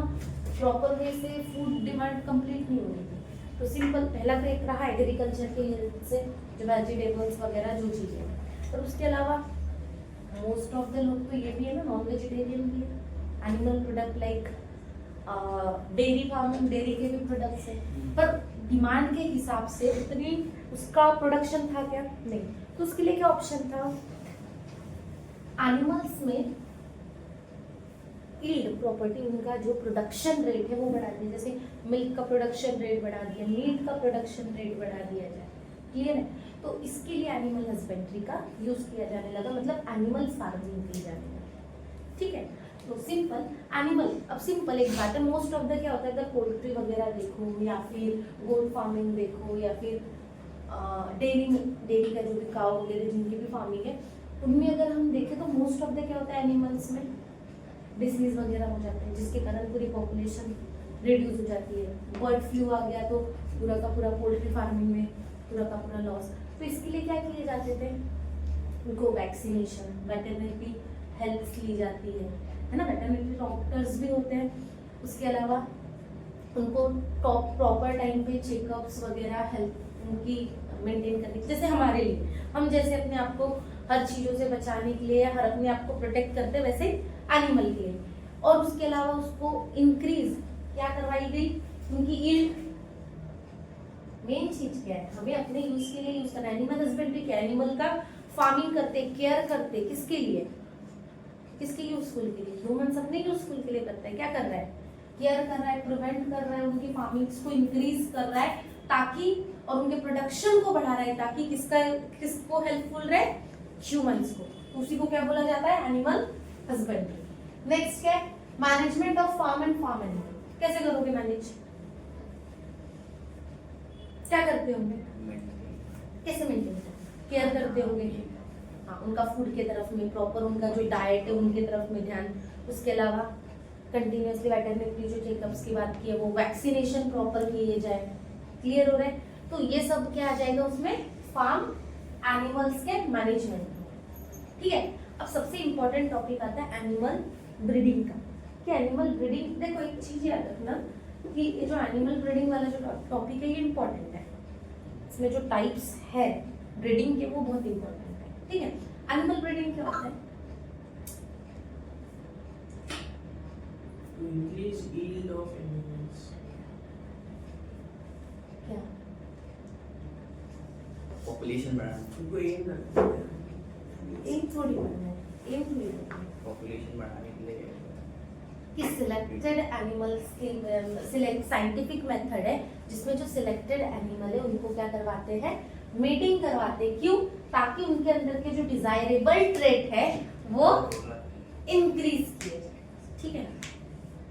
प्रॉपर वे से फूड डिमांड कंप्लीट नहीं हो रही थी। तो सिंपल पहला ब्रेक रहा एग्रीकल्चर के हेल्प से, जो वेजिटेबल्स वगैरह जो चीज़ें हैं। और उसके अलावा मोस्ट ऑफ द लोग तो ये भी है ना, नॉन वेजिटेरियन भी है। Animal product like dairy farming, dairy के भी प्रोडक्ट्स हैं, पर डिमांड के हिसाब से उतनी उसका प्रोडक्शन था क्या? नहीं। तो उसके लिए क्या ऑप्शन था? एनिमल्स में यील्ड प्रॉपर्टी, उनका जो प्रोडक्शन रेट है वो बढ़ा दिया, जैसे मिल्क का प्रोडक्शन रेट बढ़ा दिया, मीट का प्रोडक्शन रेट बढ़ा दिया जाए। क्लियर है? तो इसके लिए एनिमल हस्बेंड्री का यूज किया जाने लगा, मतलब एनिमल फार्मिंग की जाने लगी। ठीक है? तो सिंपल एनिमल, अब सिंपल एक बात है, मोस्ट ऑफ द क्या होता है, अगर पोल्ट्री वगैरह देखो या फिर गोट फार्मिंग देखो या फिर डेयरी का जो भी काव वगैरह जिनकी भी फार्मिंग है, उनमें अगर हम देखें तो मोस्ट ऑफ द क्या होता है, एनिमल्स में डिसीज वगैरह हो जाते हैं, जिसके कारण पूरी पॉपुलेशन रिड्यूस हो जाती है। बर्ड फ्लू आ गया तो पूरा का पूरा पोल्ट्री फार्मिंग में पूरा का पूरा लॉस। तो इसके लिए क्या किए जाते थे? उनको वैक्सीनेशन, वेटरनरी हेल्प ली जाती है ना, वेटरनरी डॉक्टर्स भी होते हैं। उसके अलावा उनको प्रॉपर टाइम पे चेकअप्स वगैरह हेल्थ उनकी मेंटेन करने, जैसे हमारे लिए हम जैसे अपने आप को हर चीज़ों से बचाने के लिए, हर अपने आप को प्रोटेक्ट करते हैं, वैसे एनिमल के लिए। और उसके अलावा उसको इंक्रीज क्या करवाई गई? उनकी यील्ड। मेन चीज क्या है? हमें अपने यूज के लिए यूज करना है। एनिमल हस्बेंड्री क्या? एनिमल का फार्मिंग करते, केयर करते, किसके लिए? किसके यूजफुल के लिए? ह्यूमंस अपने यूजफुल के लिए करते हैं। क्या कर रहा है? केयर कर रहा है, प्रिवेंट कर रहा है, उनकी फार्मिंग्स को इंक्रीज कर रहा है ताकि, और उनके प्रोडक्शन को बढ़ा रहा है ताकि किसको हेल्पफुल रहे? ह्यूमंस को। तो उसी को क्या बोला जाता है? Animal husbandry. नेक्स्ट क्या है? Management of farm and farm animal. कैसे करोगे मैनेज? क्या करते होंगे? कैसे मेंटेन करते? केयर करते होंगे, हाँ, उनका फूड के तरफ में प्रॉपर, उनका जो डाइट है उनके तरफ में ध्यान। उसके अलावा कंटिन्यूसली वेटरनरी जो चेकअप्स की बात की है, वो वैक्सीनेशन प्रॉपर किए जाए। क्लियर हो रहा है? तो ये सब क्या आ जाएगा उसमें? फार्म एनिमल्स के मैनेजमेंट। ठीक है? अब सबसे इंपॉर्टेंट टॉपिक आता है एनिमल ब्रीडिंग का। कि एनिमल ब्रीडिंग, देखो एक चीज याद रखना कि ये जो एनिमल ब्रीडिंग वाला जो टॉपिक है ये इंपॉर्टेंट है। इसमें जो टाइप्स है ब्रीडिंग के वो बहुत इंपॉर्टेंट है। ठीक है? एनिमल ब्रीडिंग क्या होता है? To increase yield of animals. क्या? पॉपुलेशन बढ़ाना, उनको एम रखते हैं। एम थोड़ी बनना है, एम थोड़ी बनना है पॉपुलेशन बढ़ाने के लिए कि सिलेक्टेड एनिमल्स के सिलेक्ट साइंटिफिक मेथड है जिसमें जो सिलेक्टेड एनिमल है उनको क्या करवाते हैं? मेटिंग करवाते हैं। क्यों? ताकि उनके अंदर के जो डिजायरेबल ट्रेट है वो इंक्रीज किए जाए। ठीक है?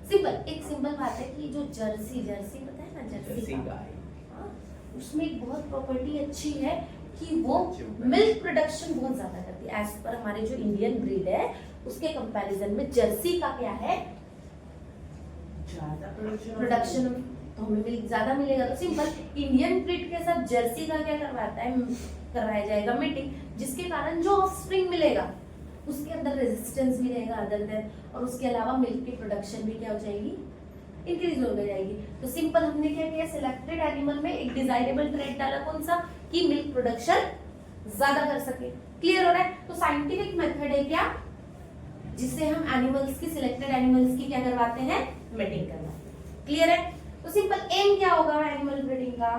सिंपल, एक सिंपल बात है कि जो जर्सी पता है ना, जर्सी गाय, हाँ, उसमें एक बहुत प्रॉपर्टी अच्छी है कि वो मिल्क प्रोडक्शन बहुत ज्यादा करती है। एज पर हमारे जो इंडियन ब्रीड है उसके कंपैरिजन में जर्सी का क्या है? ज्यादा प्रोडक्शन, तो हमें मिल्क ज्यादा मिलेगा। तो सिंपल इंडियन ब्रीड के साथ जर्सी का क्या करवाता है? करवाया जाएगा मीटिंग, जिसके कारण जो ऑफस्प्रिंग मिलेगा उसके अंदर रेजिस्टेंस भी रहेगा अदर देन, और उसके अलावा मिल्क की प्रोडक्शन भी क्या हो जाएगी? इंक्रीज हो जाएगी। तो सिंपल हमने क्या किया? सिलेक्टेड एनिमल में एक डिजायरेबल ट्रेट डाला, कौन सा? कि मिल्क प्रोडक्शन ज्यादा कर सके। क्लियर हो रहा है? तो साइंटिफिक मेथड है क्या, जिससे हम एनिमल्स की, सिलेक्टेड एनिमल्स की क्या करवाते हैं? मेटिंग करवाते हैं। क्लियर है? तो सिंपल एम क्या होगा एनिमल ब्रीडिंग का?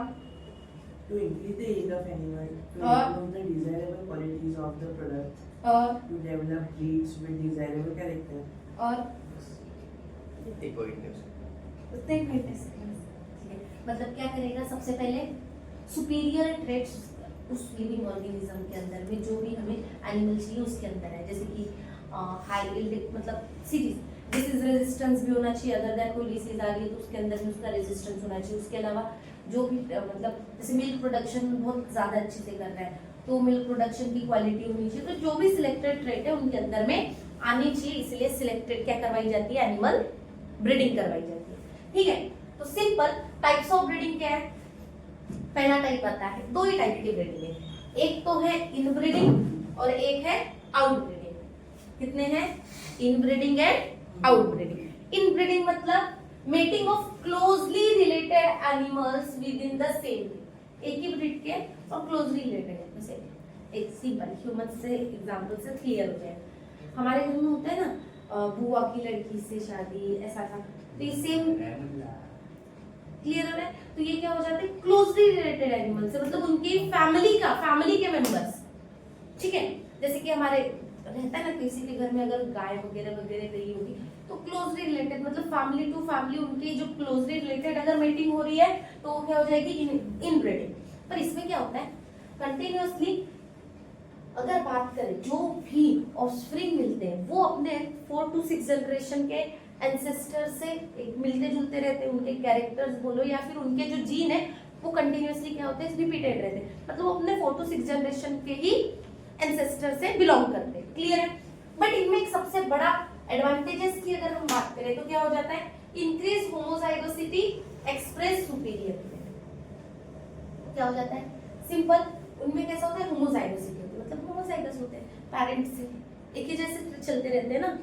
To increase the yield of animal, to improve the desirable qualities of the product, to develop breeds with desirable character. और एक पॉइंट है मतलब क्या करेगा? सबसे पहले सुपीरियर ट्रेट्स उस लिविंग ऑर्गेनिज्म के अंदर में जो भी हमें एनिमल चाहिए उसके अंदर है, जैसे कि हाई यील्ड, मतलब सीरीज डिसीज रेजिस्टेंस भी होना चाहिए, अदर देन कोई डिसीज आ रही है तो उसके अंदर भी उसका रेजिस्टेंस होना चाहिए। उसके अलावा जो भी मतलब जैसे मिल्क प्रोडक्शन बहुत ज़्यादा अच्छे से कर रहा है तो मिल्क प्रोडक्शन की क्वालिटी होनी चाहिए। तो जो भी सिलेक्टेड ट्रेट है उनके अंदर में आनी चाहिए, इसलिए सिलेक्टेड क्या करवाई जाती है, एनिमल ब्रीडिंग करवाई जाती है। ठीक है, तो सिंपल टाइप्स ऑफ ब्रीडिंग क्या है? पहला टाइप आता है, दो ही टाइप की ब्रीडिंग है, एक तो है इनब्रीडिंग और एक है आउटब्रीडिंग। कितने हैं? Inbreeding and outbreeding. इनब्रीडिंग मतलब mating of closely related animals with in the same breed, एक ही ब्रीड के और क्लोजली रिलेटेड है। जैसे एक सिंपल ह्यूमन से एग्जांपल से क्लियर हो जाए, हमारे घर में होता है ना बुआ की लड़की से शादी, ऐसा था, तो ये सेम क्लियर हो रहा है। तो ये क्या हो जाते हैं? क्लोजली रिलेटेड एनिमल से, मतलब उनकी फैमिली के मेंबर्स। ठीक है, जैसे कि हमारे रहता है ना किसी के घर में अगर गाय वगैरह वगैरह गई होगी तो क्लोजली रिलेटेड मतलब फैमिली टू फैमिली उनकी जो क्लोजली रिलेटेड अगर मीटिंग हो रही है तो वो क्या हो जाएगी? इनब्रीडिंग। पर इसमें क्या होता है? कंटिन्यूअसली अगर बात करें जो भी ऑफस्प्रिंग मिलते हैं वो अपने 4 to 6 जनरेशन के एंसेस्टर से एक मिलते जुलते रहते हैं, उनके कैरेक्टर्स बोलो या फिर उनके जो जीन है वो कंटिन्यूअसली क्या होते हैं? रिपीटेड रहते हैं, मतलब वो अपने 4 to 6 जनरेशन के ही एंसेस्टर से बिलोंग करते हैं। क्लियर है? बट इनमें एक सबसे बड़ा एडवांटेजेस की अगर हम बात करें तो क्या हो जाता है? Increase homozygosity, express superiority. क्या हो जाता है? सिंपल उनमें कैसा होता है? होमोजाइगोसिटी होती है, मतलब होमोजाइगस होते हैं, पेरेंट्स से एक ही जैसे चलते रहते हैं ना,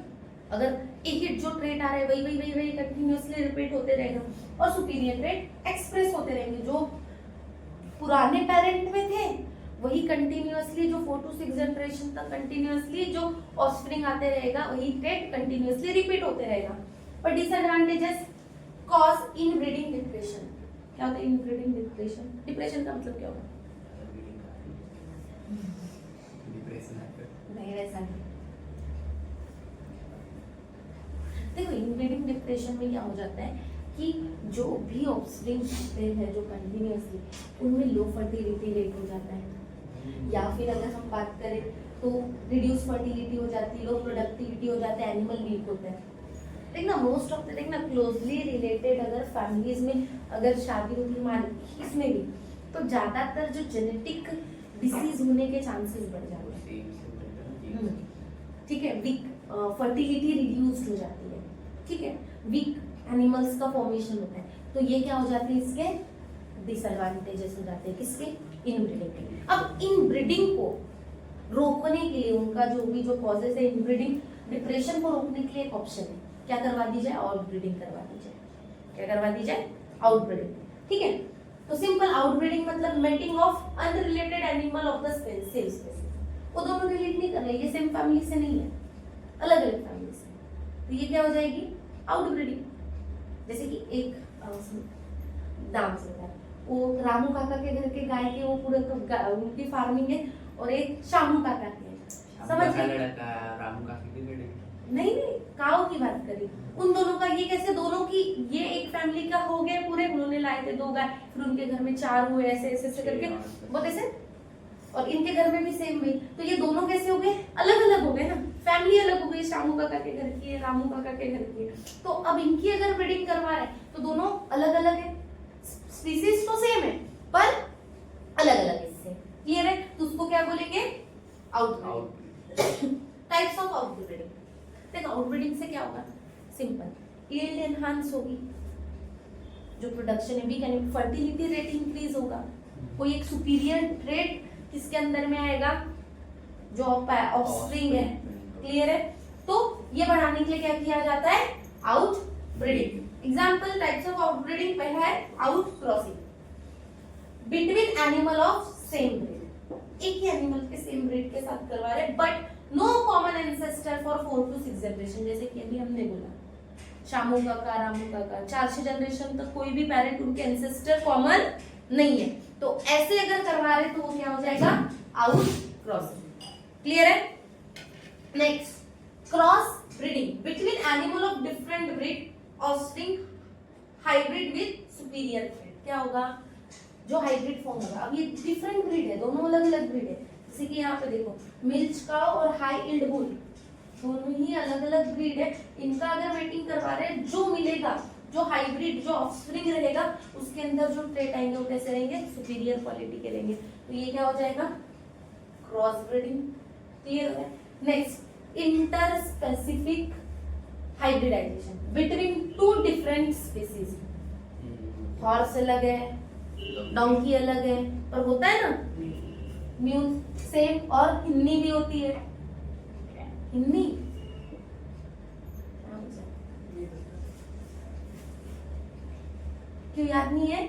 अगर एक ही जो ट्रेट आ रहा है वही कंटिन्यूअसली रिपीट होते रहेगा, और सुपीरियर ट्रेट एक्सप्रेस होते रहेंगे। जो पुराने पेरेंट में थे वही कंटिन्यूअसली जो 4 to 6 जनरेशन तक कंटिन्यूअसली जो ऑफस्प्रिंग आते रहेगा वही ट्रेट कंटिन्यूअसली रिपीट होते रहेगा। पर डिसएडवांटेजेस कॉज इनब्रीडिंग डिप्रेशन। क्या होता है इनब्रीडिंग डिप्रेशन? डिप्रेशन का मतलब क्या होगा? नहीं, वैसा नहीं। देखो इनब्रीडिंग डिप्रेशन में क्या हो जाता है कि जो भी ऑफस्प्रिंग होते हैं जो कंटिन्यूअसली उनमें लो फर्टिलिटी रेट हो जाता है, या फिर अगर हम बात करें तो रिड्यूस फर्टिलिटी हो जाती है, लो प्रोडक्टिविटी हो जाता है, एनिमल वीक होता है। देखना मोस्ट ऑफ द देखना क्लोजली रिलेटेड अगर फैमिलीज में अगर शादी होती है हमारी इसमें भी तो ज्यादातर जो जेनेटिक डिसीज होने के चांसेस बढ़ जाते हैं। ठीक है, वीक फर्टिलिटी रिड्यूस्ड हो जाती है। ठीक है, वीक एनिमल्स का फॉर्मेशन होता है, तो ये क्या हो जाते हैं? इसके डिसएडवांटेजेस हो जाते हैं। किसके? इनब्रीडिंग के। अब इनब्रीडिंग को रोकने के लिए उनका जो कॉजेस है इनब्रीडिंग डिप्रेशन को रोकने के लिए एक ऑप्शन है, क्या करवा दी जाए? आउटब्रीडिंग करवा दी जाए। क्या करवा दी जाए? आउटब्रीडिंग। ठीक है, तो सिंपल आउटब्रीडिंग मतलब mating of unrelated animal of the same species. वो दोनों रिलेट नहीं कर रहे, ये सेम फैमिली से नहीं है, अलग अलग फैमिली से, तो ये क्या हो जाएगी? आउटब्रीडिंग। जैसे कि एक नाम से होता है वो रामू काका के घर के गाय के वो पूरे उनकी फार्मिंग है, और एक शामू काका की है। समझ गए? रामू काका की नहीं, काऊ की बात करी, उन दोनों का ये कैसे दोनों की ये एक फैमिली का हो गए पूरे, उन्होंने लाए थे 2 गाय, फिर उनके घर में 4 हुए, ऐसे ऐसे ऐसे करके बहुत ऐसे, और इनके घर में भी सेम हुई, तो ये दोनों कैसे हो गए? अलग अलग हो गए ना, फैमिली अलग हो गई, शामू काका के घर की है, रामू काका के घर की है। तो अब इनकी अगर ब्रीडिंग करवा रहे तो दोनों अलग अलग है, स्पीसीज तो सेम है पर अलग अलग है। इससे क्लियर है? तो उसको क्या बोलेंगे? आउटब्रीडिंग। Types of outbreeding. देखो आउटब्रीडिंग से क्या होगा? सिंपल यील्ड एनहांस होगी, जो प्रोडक्शन है weak and fertility rate increase होगा, कोई एक सुपीरियर ट्रेट किसके अंदर में आएगा? जो ऑफस्प्रिंग है। क्लियर है? तो ये बढ़ाने के लिए क्या किया जाता है? Outbreeding. Example types of outbreeding, पहला है outcrossing between animal of same breed. एक ही एनिमल के सेम ब्रीड के साथ करवा रहे but no common ancestor for 4 to 6 generation. जैसे कि अभी हमने बोला शामू काका, रामू काका, 4 जनरेशन तक कोई भी पेरेंट उनके एंसेस्टर कॉमन नहीं है, तो ऐसे अगर करवा रहे तो वो क्या हो जाएगा? Out crossing. क्लियर है? Next cross breeding between animal of different breed offspring hybrid with superior trait. क्या होगा? जो हाइब्रिड फॉर्म होगा, अब ये डिफरेंट ब्रीड है, दोनों अलग अलग ब्रीड है। जैसे कि यहाँ पे देखो मिल्च काउ और हाई यील्ड बुल, दोनों ही अलग अलग ब्रीड है, इनका अगर मेटिंग करवा रहे हैं, जो मिलेगा, जो हाइब्रिड, जो ऑफस्प्रिंग रहेगा, उसके अंदर जो ट्रेट आएंगे वो कैसे रहेंगे, सुपीरियर क्वालिटी के रहेंगे। तो ये क्या हो जाएगा, क्रॉस ब्रीडिंग। क्लियर है। Next, interspecific hybridisation between two different species. Horse अलग है, डोंकी अलग है, पर होता है ना म्यूल सेम, और हिन्नी भी होती है, हिन्नी क्यों याद नहीं है,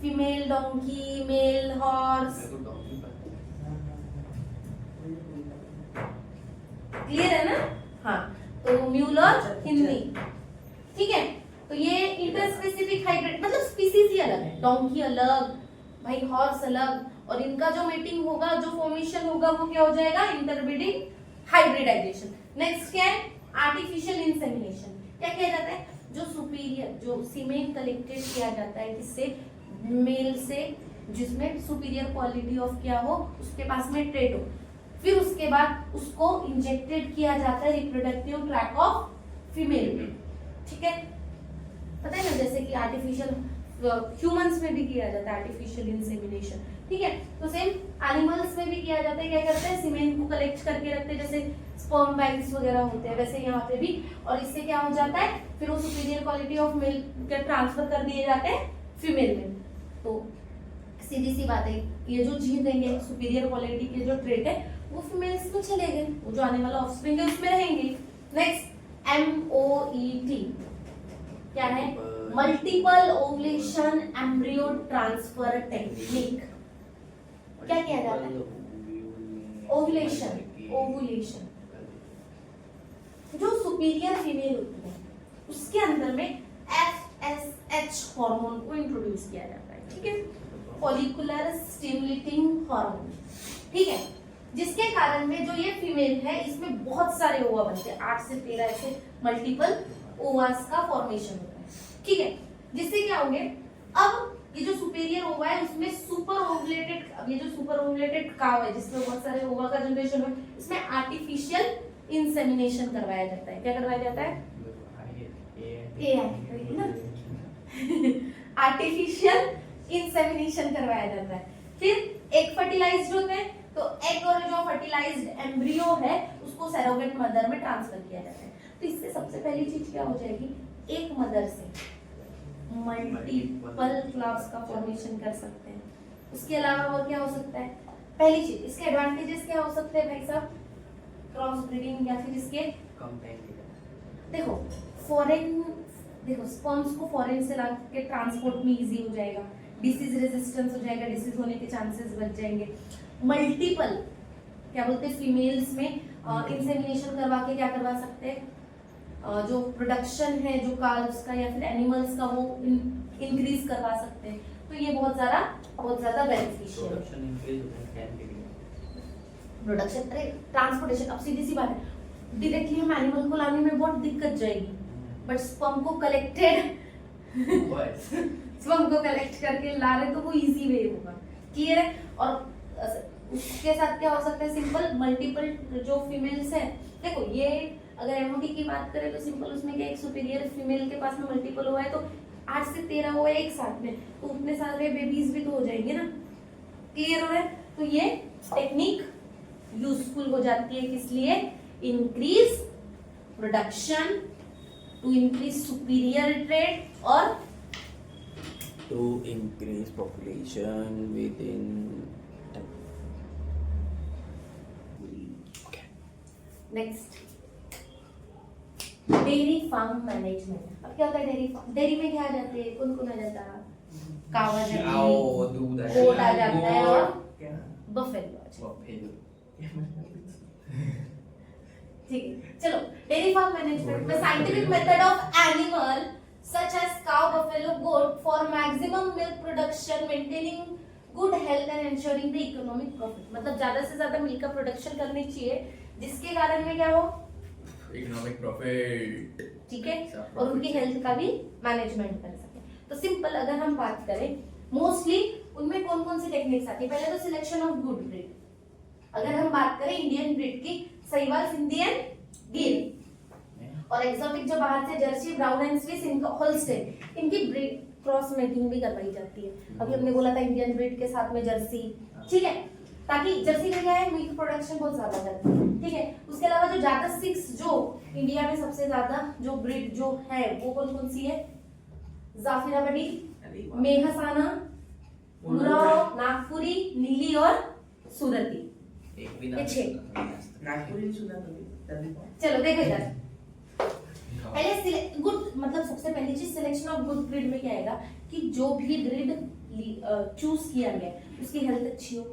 female donkey, male horse, clear है ना। हाँ, तो म्यूल और हिन्नी, ठीक है। तो ये इंटरस्पेसिफिक हाइब्रिड मतलब स्पीसीज ही अलग है, डोंकी अलग, भाई हॉर्स अलग, और इनका जो मेटिंग होगा, जो फॉर्मेशन होगा, वो क्या हो जाएगा, इंटरब्रीडिंग हाइब्रिडाइजेशन। नेक्स्ट क्या है, आर्टिफिशियल इंसेमिनेशन। क्या किया जाता है, जो सुपीरियर, जो सीमेन कलेक्टेड किया जाता है किससे, मेल से, जिसमें सुपीरियर क्वालिटी ऑफ क्या हो, उसके पास में ट्रेट हो, फिर उसके बाद उसको इंजेक्टेड किया जाता है रिप्रोडक्टिव ट्रैक ऑफ फीमेल में, ठीक है। पता है ना, जैसे कि आर्टिफिशियल ह्यूमंस में भी किया जाता है आर्टिफिशियल इंसेमिनेशन, ठीक है। तो सेम एनिमल्स में भी किया जाता है, क्या करते हैं, सीमेन को कलेक्ट करके रखते हैं, जैसे स्पर्म बैंक्स वगैरह होते हैं, वैसे यहाँ पे भी, और इससे क्या हो जाता है, फिर वो सुपीरियर क्वालिटी ऑफ मेल के ट्रांसफर कर दिए जाते हैं फीमेल में। तो सीधी सी बात है, ये जो जीन देंगे सुपीरियर क्वालिटी के जो ट्रेट है वो फीमेल्स में चले गए, वो जो आने वाला ऑफस्प्रिंग है उसमें रहेंगे। नेक्स्ट, MOET क्या है, multiple ovulation embryo transfer technique. क्या किया जाता है, ओवुलेशन, ओवुलेशन, जो सुपीरियर फीमेल होती है उसके अंदर में FSH हार्मोन को इंट्रोड्यूस किया जाता है, ठीक है, फॉलिकुलर स्टिमुलेटिंग हार्मोन, ठीक है, जिसके कारण में जो ये फीमेल है इसमें बहुत सारे ओवा बनते हैं, 8 से 13 ऐसे मल्टीपल ओवास का फॉर्मेशन होता है, ठीक है, जिससे क्या होंगे, अब ये जो सुपीरियर ओवा है उसमें सुपर ओवुलेटेड, अब ये जो सुपर ओवुलेटेड काव है जिसमें बहुत सारे ओवा का जनरेशन है, इसमें आर्टिफिशियल इंसेमिनेशन करवाया जाता है। क्या करवाया जाता है, आर्टिफिशियल इंसेमिनेशन करवाया जाता है। फिर एक फर्टिलाइज्ड होते हैं, तो एग और जो फर्टिलाइज्ड एम्ब्रियो है उसको सरोगेट मदर में ट्रांसफर किया जाता है। तो इससे सबसे पहली चीज क्या हो जाएगी, एक मदर से मल्टीपल क्लाव्स का फॉर्मेशन कर सकते हैं। उसके अलावा और क्या हो सकता है, पहली चीज इसके एडवांटेजेस क्या हो सकते हैं भाई साहब, क्रॉस ब्रीडिंग, या फिर इसके कम टाइम देखो फॉरेन, देखो स्पर्म्स को फॉरेन से ला के ट्रांसपोर्ट में इजी हो जाएगा, डिसीज रेजिस्टेंस हो जाएगा, डिसीज होने के चांसेस बच जाएंगे। मल्टीपल क्या बोलते हैं, फीमेल्स में इंसेमिनेशन करवा के क्या करवा सकते हैं, जो प्रोडक्शन है जो काल्व्स का या फिर एनिमल्स का वो इंक्रीज करवा सकते हैं। तो ये बहुत ज्यादा बेनिफिशियल है। प्रोडक्शन इंक्रीज होता है, प्रोडक्शन, अरे ट्रांसपोर्टेशन, अब सीधी सी बात है, डायरेक्टली हम एनिमल को लाने में बहुत दिक्कत जाएगी, बट स्पर्म को कलेक्टेड स्पर्म को कलेक्ट करके ला रहे तो वो इजी वे होगा, क्लियर है। और उसके साथ क्या हो सकता है, सिंपल मल्टीपल जो फीमेल्स हैं, देखो ये अगर एमओडी की बात करें तो सिंपल उसमें क्या, एक सुपीरियर फीमेल के पास में मल्टीपल हुआ है तो 8 से 13 हुआ है एक साथ में, तो उतने सारे बेबीज भी तो हो जाएंगे ना, क्लियर हो रहा है। तो ये टेक्निक यूजफुल हो जाती है, किस लिए, increase production, to increase superior trait, और to increase population within next dairy farm management. अब क्या होता है डेयरी फार्म, डेयरी में क्या आ जाते हैं, कौन कौन आ जाता है, काव आ जाती है, दूध गोट आ जाता है, और क्या बफेलो आ जाता है, बफेलो। ठीक है। चलो, डेयरी फार्म मैनेजमेंट में scientific method of animal such as cow, buffalo, goat for maximum milk production, maintaining good health and ensuring the economic profit। मतलब ज्यादा से ज्यादा मिल्क का प्रोडक्शन करनी चाहिए जिसके कारण में क्या हो, इकोनॉमिक प्रॉफिट, ठीक है, और उनकी हेल्थ का भी मैनेजमेंट कर सके। तो सिंपल अगर हम बात करें, मोस्टली उनमें कौन कौन सी टेक्निक्स आती है, पहले तो सिलेक्शन ऑफ गुड ब्रीड। अगर हम बात करें इंडियन ब्रीड की, सहीवाल, सिंधी एंड गिर। और एक्सोटिक जो बाहर से जर्सी, ब्राउन एंड स्विस, इनका होल्स्टेन, इनकी ब्रीड क्रॉस मेटिंग भी करवाई जाती है। अभी हमने बोला था इंडियन ब्रीड के साथ में जर्सी, ठीक है, ताकि जर्सी में क्या है, मिल्क प्रोडक्शन बहुत ज्यादा करती है, ठीक है। उसके अलावा जो ज्यादा 6 जो इंडिया में सबसे ज्यादा जो ब्रीड जो है वो कौन कौन सी है, जाफराबादी, मेहसाना, मुराव, नागपुरी, नीली और सूरती। एक भी ये छह। नागपुरी सुना कभी तभी चलो देखो इधर, पहले गुड मतलब सबसे पहली चीज सिलेक्शन ऑफ गुड ब्रीड में क्या आएगा कि जो भी ब्रीड चूज किया गया है उसकी हेल्थ अच्छी हो,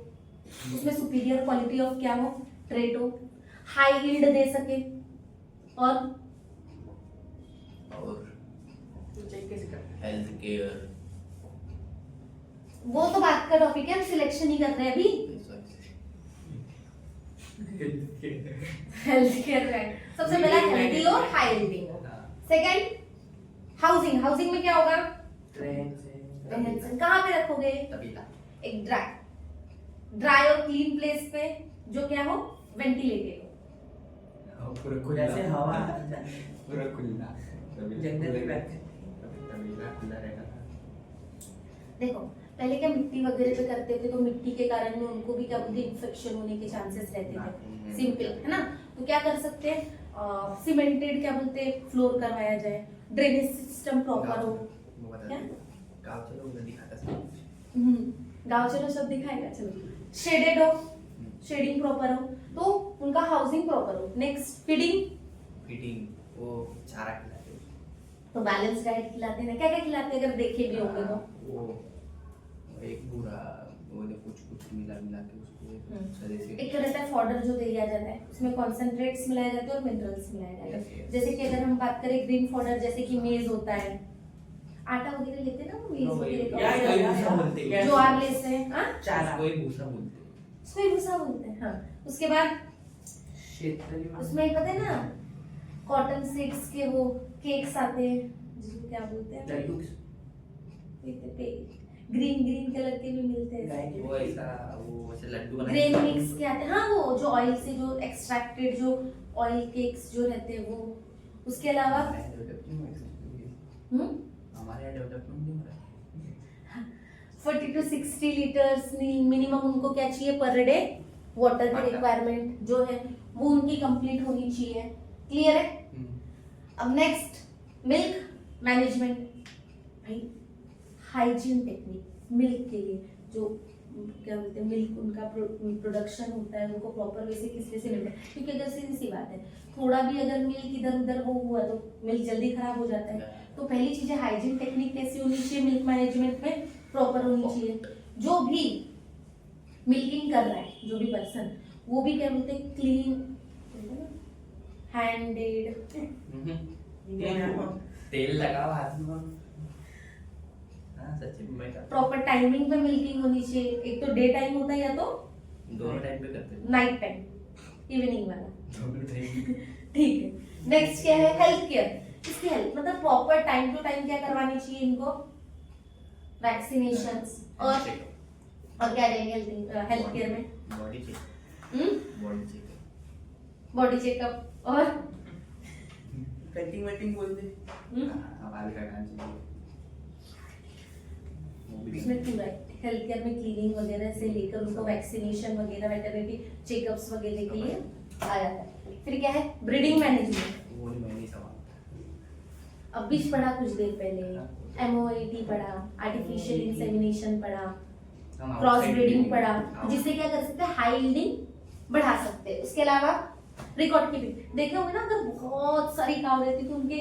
उसमें सुपीरियर क्वालिटी ऑफ क्या हो, ट्रेट हो, हाई यील्ड दे सके, और चेक कैसे करते हेल्थ केयर, वो तो बात का टॉपिक है, हम सिलेक्शन ही कर रहे हैं अभी। हेल्थ केयर में सबसे पहला हेल्दी और हाई यील्डिंग हो। सेकंड हाउसिंग, हाउसिंग में क्या होगा, ट्रेन से कहाँ पे रखोगे, तबीला, एक ड्राई और क्लीन प्लेस पे जो क्या हो, वेंटिलेटेड हो। पूरा खुला, जैसे हवा पूरा खुला, जंगल में बैठे तबीला खुला रहेगा। देखो पहले क्या मिट्टी वगैरह पे करते थे, तो मिट्टी के कारण में उनको भी क्या बोलते इन्फेक्शन होने के चांसेस रहते थे, सिंपल है ना। तो क्या कर सकते हैं, सीमेंटेड क्या बोलते हैं फ्लोर करवाया जाए, ड्रेनेज सिस्टम प्रॉपर हो। क्या गाँव चलो उधर दिखाता सब। गाँव चलो सब दिखाएगा, चलो शेडेड हो, शेडिंग प्रॉपर हो, तो उनका हाउसिंग प्रॉपर हो। नेक्स्ट फीडिंग, वो चारा खिलाते हैं तो बैलेंस डाइट खिलाते हैं, क्या क्या खिलाते हैं अगर देखे भी होंगे तो, वो एक पूरा वो कुछ कुछ मिला के उसको सही से एक तो रहता है फॉडर जो दिया जाता है, उसमें कॉन्सेंट्रेट्स मिलाए जाते हैं और मिनरल्स मिलाए जाते हैं। Yes, yes. जैसे कि अगर हम बात करें ग्रीन फॉडर, जैसे कि मेज होता है, आटा वगैरह लेते हैं ना वो मेज No, वगैरह या, या, या, का, बोलते हैं। ज्वार लेते हैं, हाँ चारा उसको ही भूसा बोलते हैं। उसको ही भूसा बोलते हैं, हाँ। उसके बाद क्षेत्रीय उसमें पता है ना कॉटन सीड्स के वो केक्स आते हैं जिसको क्या बोलते हैं, लड्डू ग्रीन ग्रीन कलर के भी मिलते हैं, वो ऐसा वो ऐसे लड्डू बनाए ग्रेन मिक्स के आते हैं, हाँ वो जो ऑयल से जो एक्सट्रैक्टेड जो ऑयल केक्स जो रहते हैं वो। उसके अलावा हमारे यहाँ डेवलपमेंट नहीं हो रहा है। 40 to 60 लीटर्स मिनिमम उनको क्या चाहिए पर डे, वाटर की Water. रिक्वायरमेंट जो है वो उनकी कंप्लीट होनी चाहिए। क्लियर है। अब नेक्स्ट मिल्क मैनेजमेंट, भाई हाइजीन टेक्निक मिल्क के लिए जो क्या बोलते हैं मिल्क उनका प्रोडक्शन होता है उनको प्रॉपर वे से किस तरह से मिलता है, क्योंकि अगर सीधी सी बात है थोड़ा भी अगर मिल्क इधर उधर वो हुआ तो मिल्क जल्दी खराब हो जाता है। तो पहली चीज है हाइजीन टेक्निक कैसी होनी चाहिए मिल्क मैनेजमेंट में, प्रॉपर होनी चाहिए। जो भी मिल्किंग कर रहा है जो भी पर्सन वो भी क्या बोलते हैं क्लीन हैंडेड, तेल लगाओ हाथ में। हाँ सच्ची में मैं करता प्रॉपर टाइमिंग पे मिल्किंग होनी चाहिए। एक तो डे टाइम होता है या तो हूँ। दोनों टाइम पे करते हैं। नाइट टाइम, इवनिंग वाला, दोनों टाइम। ठीक है। नेक्स्ट क्या है हेल्थ केयर, इसकी हेल्थ मतलब प्रॉपर टाइम टू टाइम क्या करवानी चाहिए इनको, वैक्सीनेशंस और क्या देंगे हेल्थ केयर में, body check, body check, body checkup और कटिंग वटिंग बोलते बाल काटना चाहिए। वो भी इसमें पूरा हेल्थ केयर में क्लीनिंग वगैरह से लेकर उनको वैक्सीनेशन वगैरह वेटरनरी चेकअप्स वगैरह के लिए आ जाता है। फिर क्या है ब्रीडिंग मैनेजमेंट, वो नहीं मैं नहीं सवाल। अब भी पढ़ा कुछ देर पहले, एमओआईटी पढ़ा, आर्टिफिशियल इंसेमिनेशन पढ़ा, क्रॉस ब्रीडिंग पढ़ा, जिससे क्या कर सकते हैं हाई यील्डिंग बढ़ा सकते हैं। उसके अलावा रिकॉर्ड कीपिंग देखे होंगे ना, अगर बहुत सारी काऊ रहती तो उनके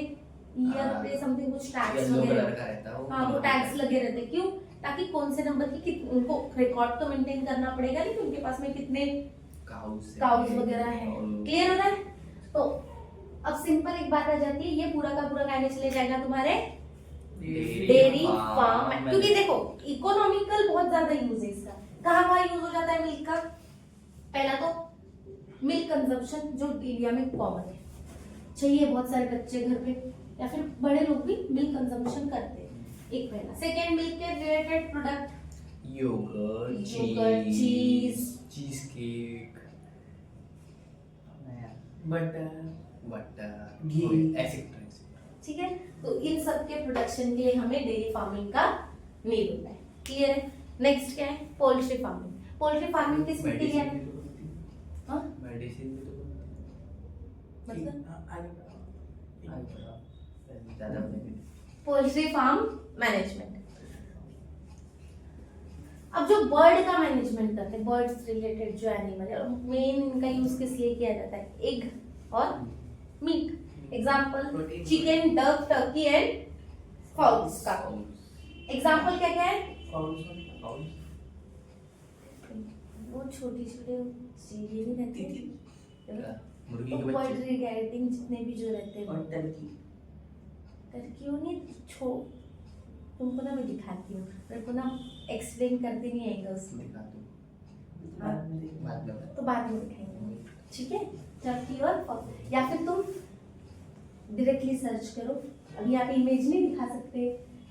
ईयर पे समथिंग कुछ टैग्स येलो वगैरह, कलर का रहता है वो। हाँ वो टैग्स लगे रहते हैं। क्यों? ताकि कौन से नंबर की उनको रिकॉर्ड तो मेंटेन करना पड़ेगा नहीं कि उनके पास में कितने काउज वगैरह है। क्लियर हो रहा है? तो अब सिंपल एक बात आ जाती है, ये पूरा का पूरा कहने चले जाएगा तुम्हारे डेयरी फार्म, क्योंकि देखो इकोनॉमिकल बहुत ज्यादा यूज है इसका। कहाँ यूज हो जाता है मिल्क का? पहला तो मिल्क कंजम्पशन जो इंडिया में कॉमन है, चाहिए बहुत सारे बच्चे घर पे या फिर बड़े लोग भी मिल्क कंजम्पशन करते हैं, एक पहला। सेकेंड मिल्क के रिलेटेड प्रोडक्ट योगर्ट, चीज, cheese cake, butter but ghee. Acid ठीक है, तो इन सब के प्रोडक्शन के लिए हमें डेयरी फार्मिंग का नीड होता है। क्लियर है? नेक्स्ट क्या है? Poultry farming. पोल्ट्री फार्मिंग किस मिट्टी के लिए? हाँ मेडिसिन भी तो बनती मतलब है ज़्यादा नहीं। Poultry farm management. अब जो बर्ड का मैनेजमेंट करते हैं, बर्ड्स रिलेटेड जो एनिमल है, मेन इनका यूज किस लिए किया जाता है? एग और meat. Example chicken, duck, turkey and fowls का। एग्जाम्पल क्या क्या है? वो छोटी छोटी चीजें नहीं रहती मुर्गी तो के बच्चे पोल्ट्री गार्डिंग जितने भी जो रहते हैं और टर्की। क्यों नहीं छो तुमको ना मैं दिखाती हूँ, मेरे को ना एक्सप्लेन करते नहीं आएगा उसमें, दिखा दूँ बाद में देखो। बाद में तो बाद में दिखाएंगे। ठीक है, टर्की और या फिर तुम डायरेक्टली सर्च करो, अभी आप इमेज नहीं दिखा सकते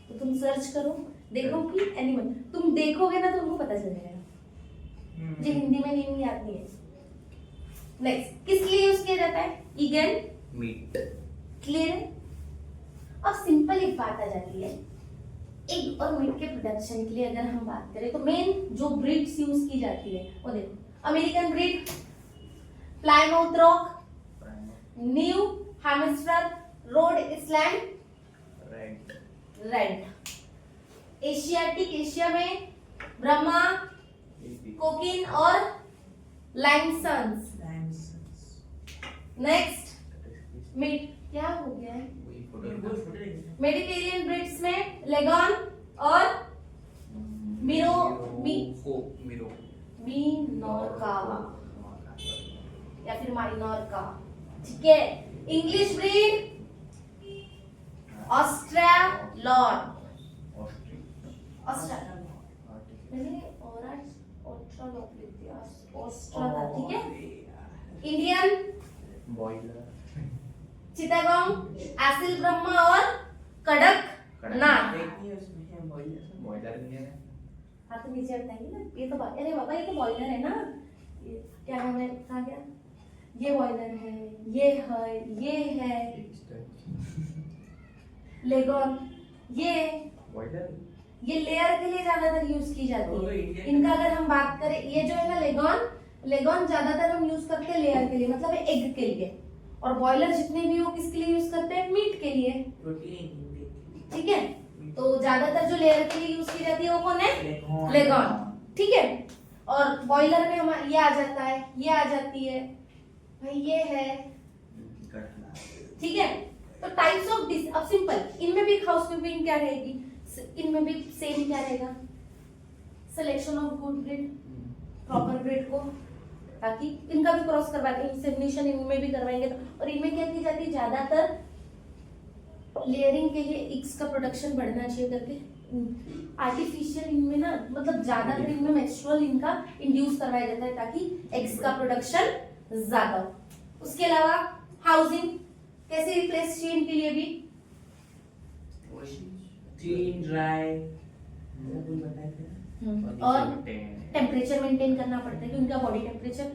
तो तुम सर्च करो, देखो कि एनिमल, तुम देखोगे ना तो तुमको पता चल जाएगा। मुझे हिंदी में नहीं आती है। नेक्स्ट किस लिए यूज किया जाता है? Again, meet. क्लियर है? अब सिंपल एक बात आ जाती है, एग और मीट के प्रोडक्शन के लिए अगर हम बात करें तो मेन जो ब्रीड्स यूज की जाती है वो देखो, American breed, Plymouth rock, new hamster, Rhode Island, red. Asiatic, Asia में ब्रह्मा, कोकिन और लाइमसन्स। नेक्स्ट मीट, क्या हो गया है? मेडिटेरियन ब्रीड्स में लेगॉन और मिनोरका या फिर माइनोरका। ठीक है, इंग्लिश ब्रीड ऑस्ट्रेलॉन, मैंने ऑस्ट्रेलॉन लिख दिया, ऑस्ट्रेलॉन। ठीक है, Indian boiler, Chittagong, acyl Brahma और कड़कनाथ। बॉयलर नहीं है हाँ तो नीचे बताएंगे ना, ये तो अरे बाबा ये तो बॉयलर है ना, ये क्या नाम है, कहा गया? ये बॉयलर है, ये है लेगॉन, ये बॉयलर ये लेयर के लिए ज्यादातर यूज की जाती है। इनका अगर हम बात करें, ये जो है ना लेगॉन ज्यादातर हम यूज करते हैं लेयर के लिए, मतलब एग के लिए, और बॉयलर जितने भी हो किसके लिए यूज करते हैं? मीट के लिए। ठीक है, तो ज्यादातर जो लेयर के लिए यूज की जाती है वो कौन है? लेगॉन। ठीक है, और बॉयलर में हमारा ये आ जाता है, ये आ जाती है भाई, ये है। ठीक है, तो टाइप्स ऑफ डिश, अब सिंपल, इनमें भी हाउसकीपिंग क्या रहेगी? इनमें भी सेम क्या रहेगा? Selection of good breed, proper breed को, ताकि इनका भी क्रॉस करवाएंगे, इंसेमिनेशन इनमें भी करवाएंगे। और इनमें क्या की जाती है? ज्यादातर लेयरिंग के लिए एग्स का प्रोडक्शन बढ़ना चाहिए करके आर्टिफिशियल इनमें ना, मतलब ज्यादातर इनमें मेंस्ट्रुअल इनका इंड्यूस करवाया जाता है ताकि एग्स का प्रोडक्शन ज्यादा हो। उसके अलावा हाउसिंग कैसे रिप्लेस चाहिए इनके लिए भी? क्लीन, ड्राई, और टेम्परेचर मेंटेन करना पड़ता है कि उनका बॉडी टेम्परेचर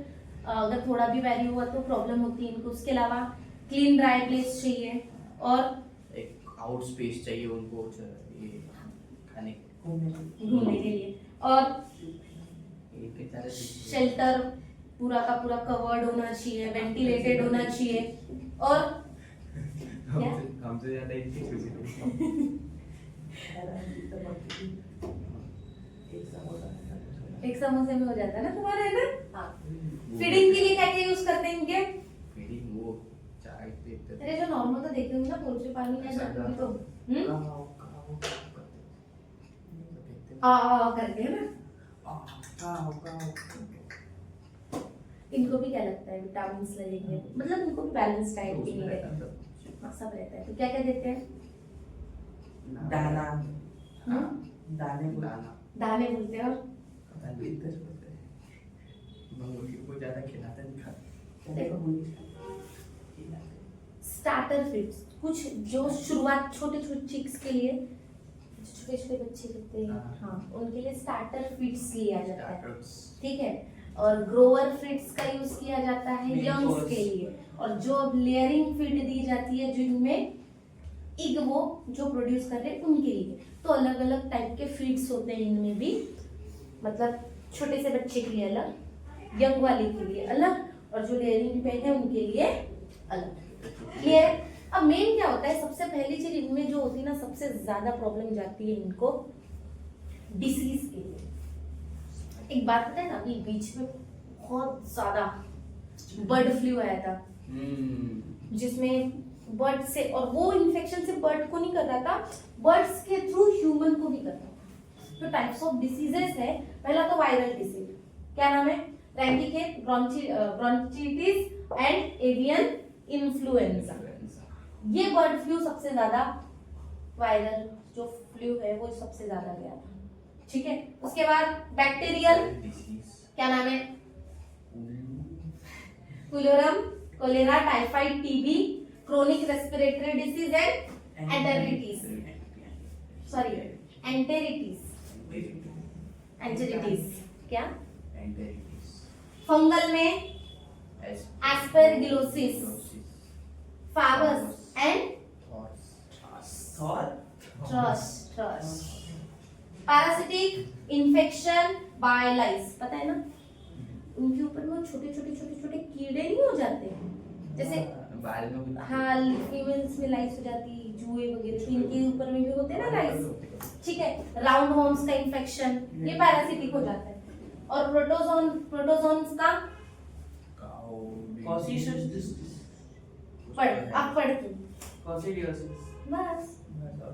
अगर थोड़ा भी वैरी हुआ तो प्रॉब्लम होती है इनको। उसके अलावा क्लीन ड्राई प्लेस चाहिए और एक आउट स्पेस चाहिए उनको ये खाने घूमने के लिए, और शेल्टर पूरा का पूरा कवर्ड होना चाहिए, वेंटिलेटेड होना चाहिए। और क्या? हमसे ज्यादा इनकी खुशी एक समोसे में हो जाता है ना तुम्हारा, है ना? हाँ। फीडिंग के लिए क्या क्या यूज करते हैं इनके? फीडिंग वो चाय देते अरे जो नॉर्मल तो देखे होंगे ना, पोल्ट्री पानी या जानवर तो करते हैं ना। इनको भी क्या लगता है? विटामिन लगेंगे, मतलब इनको भी बैलेंस डाइट के लिए सब रहता है। तो क्या क्या देते हैं? दाना, दाने बोलते हैं। और को ज्यादा खिलाता नहीं खाता। स्टार्टर फीड्स, कुछ जो शुरुआत छोटे छोटे चिक्स के लिए, छोटे छोटे बच्चे रहते हैं, हाँ उनके लिए स्टार्टर फीड्स लिया जाता है। ठीक है, और ग्रोवर फीड्स का यूज किया जाता है Main यंग्स source. के लिए, और जो अब लेयरिंग फीड दी जाती है जिनमें इग वो जो प्रोड्यूस कर रहे हैं उनके लिए। तो अलग अलग टाइप के फीड्स होते हैं इनमें भी, मतलब छोटे से बच्चे के लिए अलग, यंग वाले के लिए अलग, और जो लेयरिंग पे है उनके लिए अलग। क्लियर है? अब मेन क्या होता है, सबसे पहली चीज इनमें जो होती है ना, सबसे ज्यादा प्रॉब्लम जाती है इनको डिसीज के लिए। एक बात पता है ना, अभी बीच में बहुत ज्यादा बर्ड फ्लू आया था, जिसमें बर्ड से, और वो इन्फेक्शन से बर्ड को नहीं कर रहा था, बर्ड्स के थ्रू ह्यूमन को भी कर रहा था। तो टाइप्स ऑफ डिसीजेस है, पहला तो वायरल डिसीज, क्या नाम है, रैंकीकेट, ब्रोंचिटिस एंड एवियन इन्फ्लुएंजा। ये बर्ड फ्लू सबसे ज्यादा, वायरल जो फ्लू है वो सबसे ज्यादा गया था, ठीक है। उसके बाद बैक्टीरियल, क्या नाम है, pullorum, cholera, typhoid, TB, chronic respiratory disease and enteritis, sorry enteritis, क्या, फंगल में aspergillosis, favus and thrush. Parasitic infection by lice, पता है ना, उनके ऊपर में छोटे छोटे कीड़े नहीं हो जाते, जैसे हाँ फीमेल्स में लाइस हो जाती, जुए वगैरह, तो इनके ऊपर में भी होते हैं ना लाइस, ठीक है। राउंड वॉर्म्स का इन्फेक्शन, ये पैरासिटिक हो जाता है। और प्रोटोजोन्स का पढ़ के बस,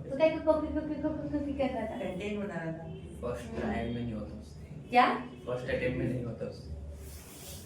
तो क्या कर रहा था, कंटेंट बना रहा था, फर्स्ट ट्रायल में नहीं होता उससे, क्या, फर्स्ट अटेम्प्ट में नहीं होता उससे,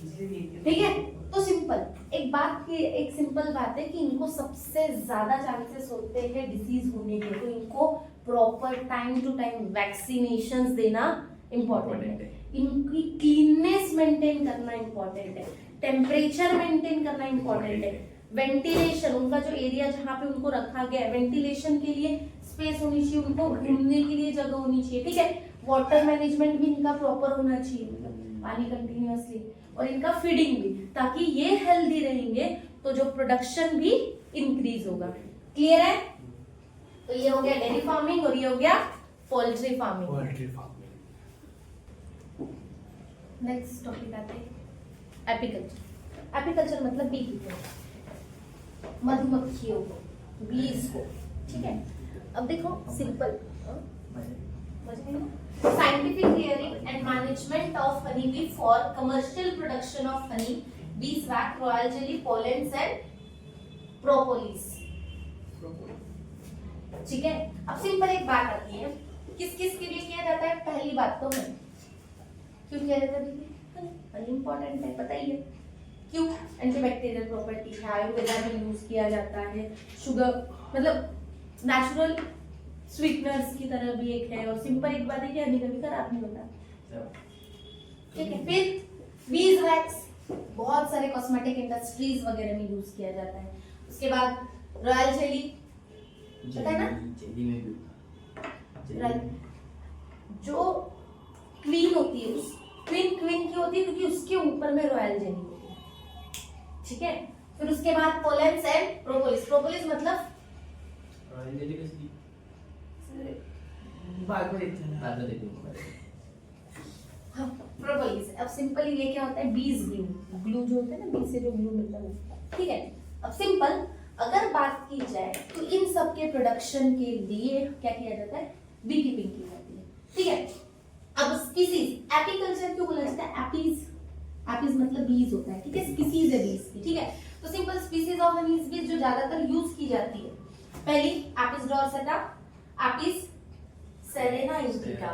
इसलिए ठीक है। तो सिंपल एक बात की, एक सिंपल बात है कि इनको सबसे ज्यादा चांसेस होते हैं डिसीज होने के, तो इनको proper time to time vaccinations देना इम्पोर्टेंट है, इनकी क्लीननेस मेंटेन करना इम्पोर्टेंट है, टेम्परेचर मेंटेन करना इम्पोर्टेंट है, वेंटिलेशन, उनका जो एरिया जहाँ पे उनको रखा गया है वेंटिलेशन के लिए स्पेस होनी चाहिए, उनको घूमने के लिए जगह होनी चाहिए, ठीक है। वाटर मैनेजमेंट भी इनका प्रॉपर होना चाहिए, मतलब पानी कंटिन्यूअसली, और इनका फीडिंग भी, ताकि ये हेल्दी रहेंगे तो जो प्रोडक्शन भी इंक्रीज होगा। क्लियर है? तो ये हो गया डेयरी फार्मिंग और ये हो गया पोल्ट्री फार्मिंग। नेक्स्ट टॉपिक आते हैं एपीकल्चर। एपीकल्चर मतलब बी कीपिंग, मधुमक्खियों को, बीज को, ठीक है। अब देखो simple, scientific rearing and management of honeybee for commercial production of honey, beeswax, royal jelly, pollens and propolis, ठीक है। अब सिंपल एक बात आती है, किस किस के लिए किया जाता है, पहली बात तो है क्यों किया जाता है, हनी इंपॉर्टेंट है, पता ही है क्यों, एंटीबैक्टीरियल प्रॉपर्टी है, आयुर्वेदा में यूज किया जाता है, शुगर मतलब नेचुरल स्वीटनर्स की तरह भी एक है, और सिंपल एक बात है कि हनी कभी खराब नहीं होता, ठीक है। फिर बीज वैक्स बहुत सारे कॉस्मेटिक इंडस्ट्रीज वगैरह में यूज किया जाता है। उसके बाद रॉयल जेली, पता है ना, जेली में भी जो क्वीन होती है, उस क्वीन की होती है क्योंकि उसके ऊपर में रॉयल जेली होती है, ठीक है। फिर उसके बाद पोलेंस एंड प्रोपोलिस, प्रोपोलिस मतलब रॉयल जेली किसकी, बाद में देखते हैं। बाद में देखूंगा। हाँ, प्रोपोलिस। अब सिंपली ये क्या होता है, बीज ग्लू, ग्लू जो होता है ना, बीज से जो ग्लू मिलता है, ठीक है। अब सिंपल अगर बात की जाए तो इन सब के प्रोडक्शन के लिए क्या किया जाता है, बी कीपिंग की जाती है, ठीक है। अब स्पीसीज, एपीकल्चर क्यों बोला जाता है, एपीज, एपीज मतलब बीज होता है, ठीक है, स्पीसीज है बीज की, ठीक है। तो सिंपल स्पीसीज ऑफ हनी बीज जो ज्यादातर यूज की जाती है, पहली एपिस डोर्सेटा, एपिस सेलेना इंडिका,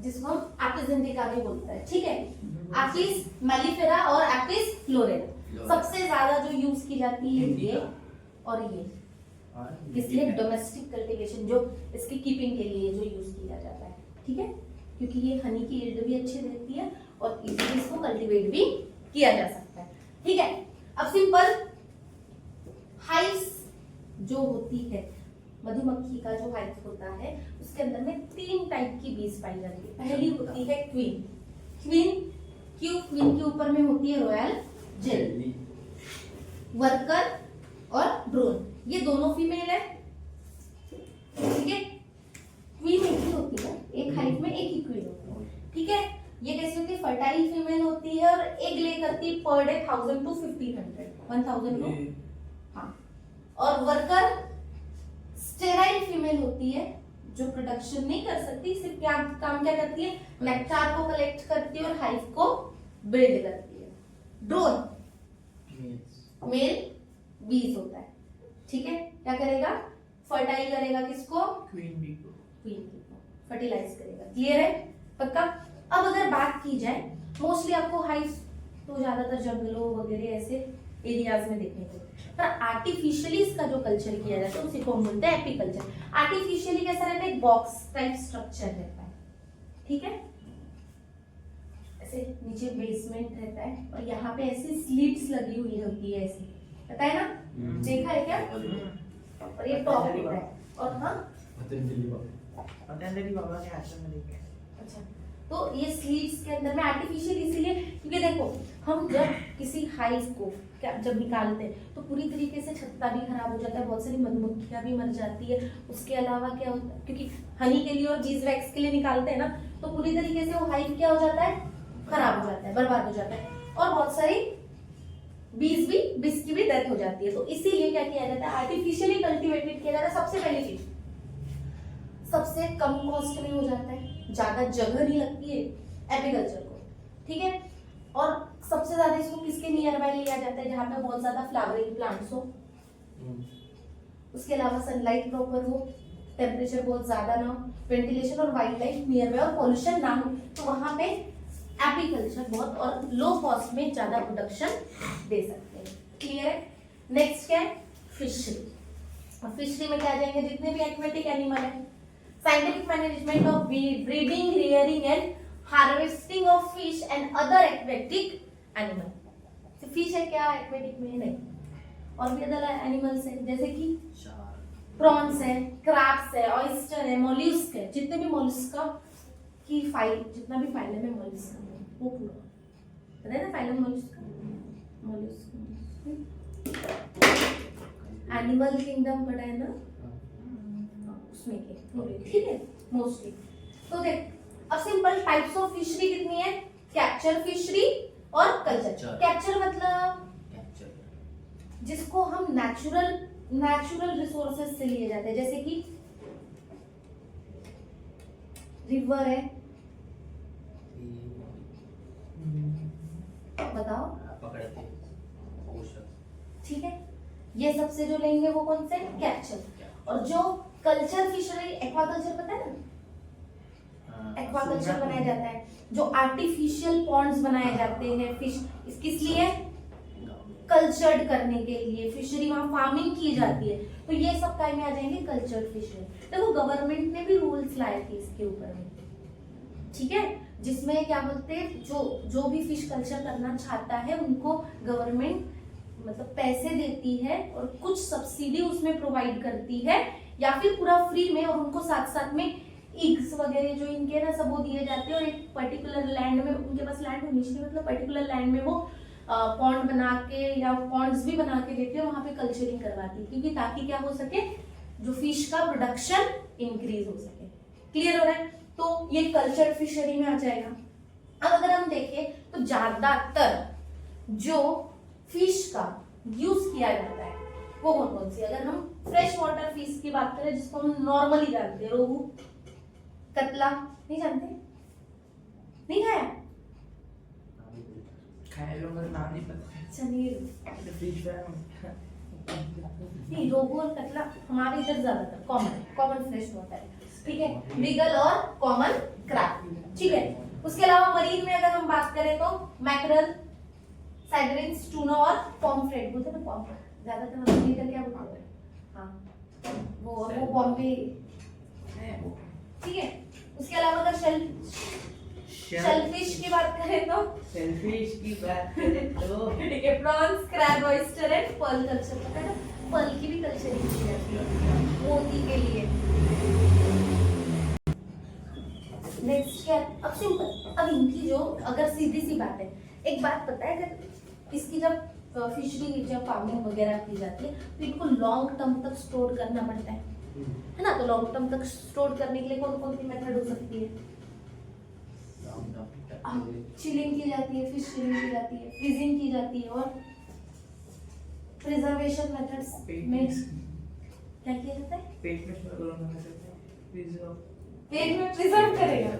जिसको हम एपिस इंडिका भी बोलते हैं, ठीक है। एपिस मेलिफेरा और एपिस फ्लोरेरा सबसे ज्यादा जो यूज की जाती है ये और ये, इसलिए डोमेस्टिक कल्टीवेशन जो इसकी कीपिंग के लिए जो यूज किया जाता है, ठीक है, क्योंकि ये हनी की यील्ड भी अच्छी रहती है और इजीली इसको कल्टीवेट भी किया जा सकता है, ठीक है। अब सिंपल हाइव्स जो होती है मधुमक्खी का जो हाइव होता है उसके अंदर में 3 टाइप की बीज पाई जाती है। पहली होती है क्वीन। क्वीन क्वीन के ऊपर में होती है रॉयल जेली। वर्कर और ड्रोन ये दोनों फीमेल है, ठीक है। क्वीन एक ही होती है, एक हाइव में एक ही क्वीन होती है, ठीक है। ये कैसी होती है, फर्टाइल फीमेल होती है और एग ले करती है पर डे 1000 to 1500 टू, हाँ। और वर्कर स्टेराइल फीमेल होती है जो प्रोडक्शन नहीं कर सकती, सिर्फ क्या काम क्या करती है, नेक्टार को कलेक्ट करती है और हाइव को बिल्ड करती है। ड्रोन मेल बीज होता है, ठीक है। क्या करेगा, फर्टाइल करेगा किसको, क्वीन बी को, फर्टिलाइज करेगा। क्लियर है, पक्का। अब अगर बात की जाए, मोस्टली आपको हाइव तो ज्यादातर जंगलों वगैरह ऐसे एरियाज में देखने को, पर आर्टिफिशियली इसका जो कल्चर किया जाता है उसी को हम बोलते हैं एपीकल्चर। आर्टिफिशियली कैसा रहता है, एक बॉक्स टाइप स्ट्रक्चर रहता है, ठीक है। ऐसे नीचे बेसमेंट रहता है और यहाँ पे ऐसी स्लिट्स लगी हुई होती है, ऐसी, पता है ना, देखा है क्या। और ये टॉप होता है, और हाँ पतंजलि बाबा के आश्रम में देखा है। अच्छा, तो ये स्लीव्स के अंदर में आर्टिफिशियल इसीलिए क्योंकि देखो हम जब किसी हाइव को जब निकालते हैं तो पूरी तरीके से छत्ता भी खराब हो जाता है, बहुत सारी मधुमक्खियां भी मर जाती है। उसके अलावा क्या होता है, क्योंकि हनी के लिए और बीज वैक्स के लिए निकालते हैं ना, तो पूरी तरीके से वो हाइव क्या हो जाता है, खराब हो जाता है, बर्बाद हो जाता है, और बहुत सारी बीज की भी डेथ हो जाती है। तो इसीलिए क्या किया जाता है, आर्टिफिशियली कल्टिवेटेड किया जाता है। सबसे पहली चीज, सबसे कम कॉस्ट में हो जाता है, ज्यादा जगह नहीं लगती है एपीकल्चर को, ठीक है। और सबसे ज्यादा इसको किसके नियर बाय लिया जाता है, जहाँ पे बहुत ज्यादा फ्लावरिंग प्लांट्स हो, उसके अलावा सनलाइट प्रॉपर हो, टेम्परेचर बहुत ज्यादा ना हो, वेंटिलेशन और वाइल्ड लाइफ नियर बाय और पॉल्यूशन ना हो, तो वहां पे एपीकल्चर बहुत और लो कॉस्ट में ज्यादा प्रोडक्शन दे सकते हैं। क्लियर है। नेक्स्ट क्या है, फिशरी। फिशरी में क्या जाएंगे, जितने भी एक्वेटिक एनिमल है, scientific management of breeding, rearing and harvesting of fish and other aquatic animal. Fish है क्या, एक्वेटिक में नहीं, और भी अदर एनिमल्स है, जैसे कि प्रॉन्स है, क्रैब्स है, ऑयस्टर है, मोलस्क है। जितने भी मोलस्क की फाइल, जितना भी फाइलम है मोलस्क वो पूरा, पता है ना, फाइलम मोलस्क एनिमल किंगडम पढ़ा है ना, उसमें के, ठीक है, मोस्टली। तो देख, अब सिंपल टाइप्स ऑफ फिशरी कितनी है, कैप्चर फिशरी और कल्चर। कैप्चर मतलब जिसको हम नेचुरल रिसोर्सेज से लिए जाते हैं, जैसे कि रिवर है, बताओ, पकड़ते, ठीक है। ये सबसे जो लेंगे वो कौन से, कैप्चर। और जो कल्चर फिशरी, एक्वाकल्चर पता है ना, एक्वाकल्चर बनाया जाता है, जो आर्टिफिशियल पॉन्ड्स बनाए जाते हैं फिश, किस लिए, कल्चर्ड करने के लिए, फिशरी वहां फार्मिंग की जाती है, तो ये सब काय में आ जाएंगे, कल्चर्ड फिशरी। देखो गवर्नमेंट ने भी रूल्स लाए थे इसके ऊपर में, ठीक है, जिसमें क्या बोलते हैं, जो भी फिश कल्चर करना चाहता है उनको गवर्नमेंट मतलब पैसे देती है और कुछ सब्सिडी उसमें प्रोवाइड करती है, या फिर पूरा फ्री में, और उनको साथ साथ में एग्स वगैरह जो इनके ना सब वो दिए जाते हैं, और एक पर्टिकुलर लैंड में, उनके पास लैंड होनी चाहिए, मतलब पर्टिकुलर लैंड में वो पॉन्ड बना के या पॉन्ड्स भी बना के देते हैं, वहां पे कल्चरिंग करवाती है, क्योंकि ताकि क्या हो सके, जो फिश का प्रोडक्शन इंक्रीज हो सके। क्लियर हो रहा है। तो ये कल्चर फिशरी में आ जाएगा। अब अगर हम देखें तो ज्यादातर जो फिश का यूज किया जाता है वो कौन कौन सी, अगर हम फ्रेश वाटर फिश की बात करें, जिसको हम नॉर्मली जानते हैं, रोहू, कतला, नहीं जानते, नहीं खाया, खाया लोगों का नाम नहीं पता, अच्छा नहीं, फिश नहीं, रोहू और कतला हमारे इधर ज्यादातर कॉमन फ्रेश वाटर है, ठीक है, मृगल और कॉमन क्रैब, ठीक है। उसके अलावा मरीन में अगर हम बात करें तो मैकरल, साइड्रेंस, टूना और पॉम्फ्रेट, बोलते हैं ना पॉम्फ्रेट, ज्यादातर हम मरीन क्या बोलते हैं, हाँ वो बॉम्बे है वो, ठीक है। उसके अलावा अगर शेलफिश की बात करें तो शेलफिश की बात करें तो ठीक है, prawns, crab, oyster and pearl culture. पता है ना, पर्ल की भी कल्चरिंग की जाती है मोती के लिए। नेक्स्ट क्या, अब सिंपल, अब इनकी जो अगर सीधी सी बात है, एक बात पता है, अगर इसकी जब फिशरी जब फार्मिंग वगैरह की जाती है तो इनको लॉन्ग टर्म तक स्टोर करना पड़ता है ना। तो लॉन्ग टर्म तक स्टोर करने के लिए कौन कौन सी मेथड हो सकती है? चिलिंग की जाती है, फिश चिलिंग की जाती है, फ्रीजिंग की जाती है, और प्रिजर्वेशन मेथड्स में क्या किया जाता है? पेट में स्टोर करना रहता है, प्रिजर्व, पेट में प्रिजर्व करेगा।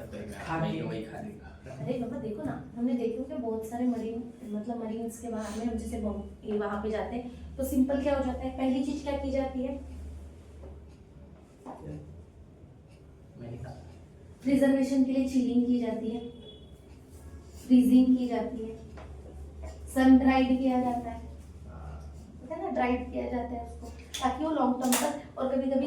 खाने वही खाने का। अरे बाबा देखो ना, हमने देखो कि बहुत सारे मरीन मतलब मरीन्स के बारे में हम जैसे ये वहां पे जाते हैं तो सिंपल क्या हो जाता है, पहली चीज क्या की जाती है? मैंने कहा प्रिजर्वेशन के लिए चिलिंग की जाती है, फ्रीजिंग की जाती है, सन ड्राइड किया जाता है, पता है ना, ड्राइड किया जाता है उसको, ताकि वो लॉन्ग टर्म तक, और कभी कभी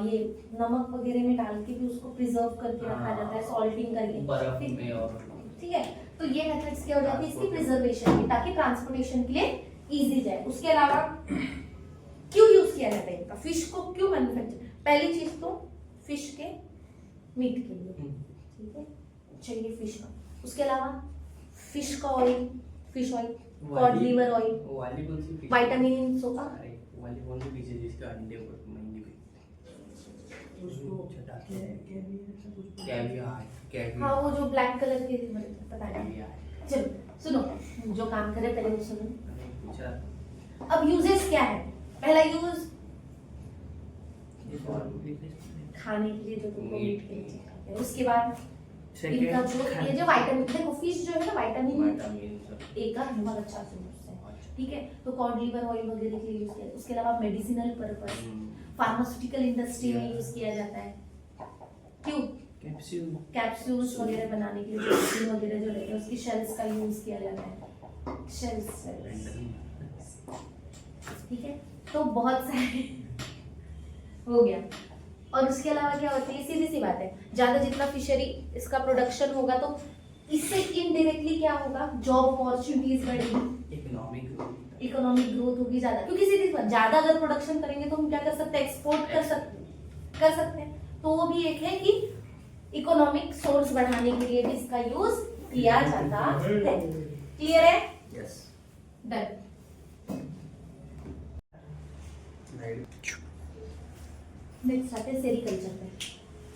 ये नमक वगैरह में डाल के भी उसको प्रिजर्व करके रखा जाता है, सॉल्टिंग करके, बर्फ में। और ठीक है। तो ये मेथड्स क्या हो जाती है इसकी, प्रिजर्वेशन की, ताकि ट्रांसपोर्टेशन के लिए इजी जाए। उसके अलावा क्यों यूज किया जाता है इनका, फिश को क्यों मैन्युफैक्चर, पहली चीज तो फिश के मीट के लिए, ठीक है, चाहिए फिश का। उसके अलावा फिश का oil, fish oil, cod liver oil, वाली कौन सी fish? विटामिन सोका, अरे वाली कौन सी fish है जिसके अंडे ऊपर महंगी बिकती उसको छटाते हैं। कुछ कैवियर हाँ वो जो ब्लैक कलर के पता नहीं। कैवियर। चलो सुनो, जो काम करे पहले वो सुनो। अरे पूछा अब यूजेस क्या है? पहला यूज खाने के लिए, जो तुमको मीट के लिए चाहिए। उसके बाद इनका जो ये जो विटामिन, देखो फिश जो है ना विटामिन ए का बहुत अच्छा सोर्स है, ठीक है। तो कॉड लिवर ऑयल वगैरह के लिए यूज किया। उसके अलावा मेडिसिनल पर्पस, फार्मास्यूटिकल इंडस्ट्री में यूज किया जाता है। क्यों? कैप्सूल्स वगैरह बनाने के लिए, वैक्सीन वगैरह जो रहते हैं उसकी शेल्स का यूज किया जाता है, शेल्स, ठीक है। तो बहुत सारे हो गया। और उसके अलावा क्या होती है, सीधी सी बात है, ज्यादा जितना फिशरी इसका प्रोडक्शन होगा तो इससे इनडायरेक्टली क्या होगा, जॉब अपॉर्चुनिटीज बढ़ेगी, इकोनॉमिक ग्रोथ होगी ज्यादा, क्योंकि सीधी बात, ज्यादा अगर प्रोडक्शन करेंगे तो हम क्या कर सकते हैं, एक्सपोर्ट कर सकते हैं। तो वो भी एक है कि इकोनॉमिक सोर्स बढ़ाने के लिए भी इसका यूज किया जाता है। क्लियर है? यस। डन। नेक्स्ट आते हैं सेरीकल्चर पे।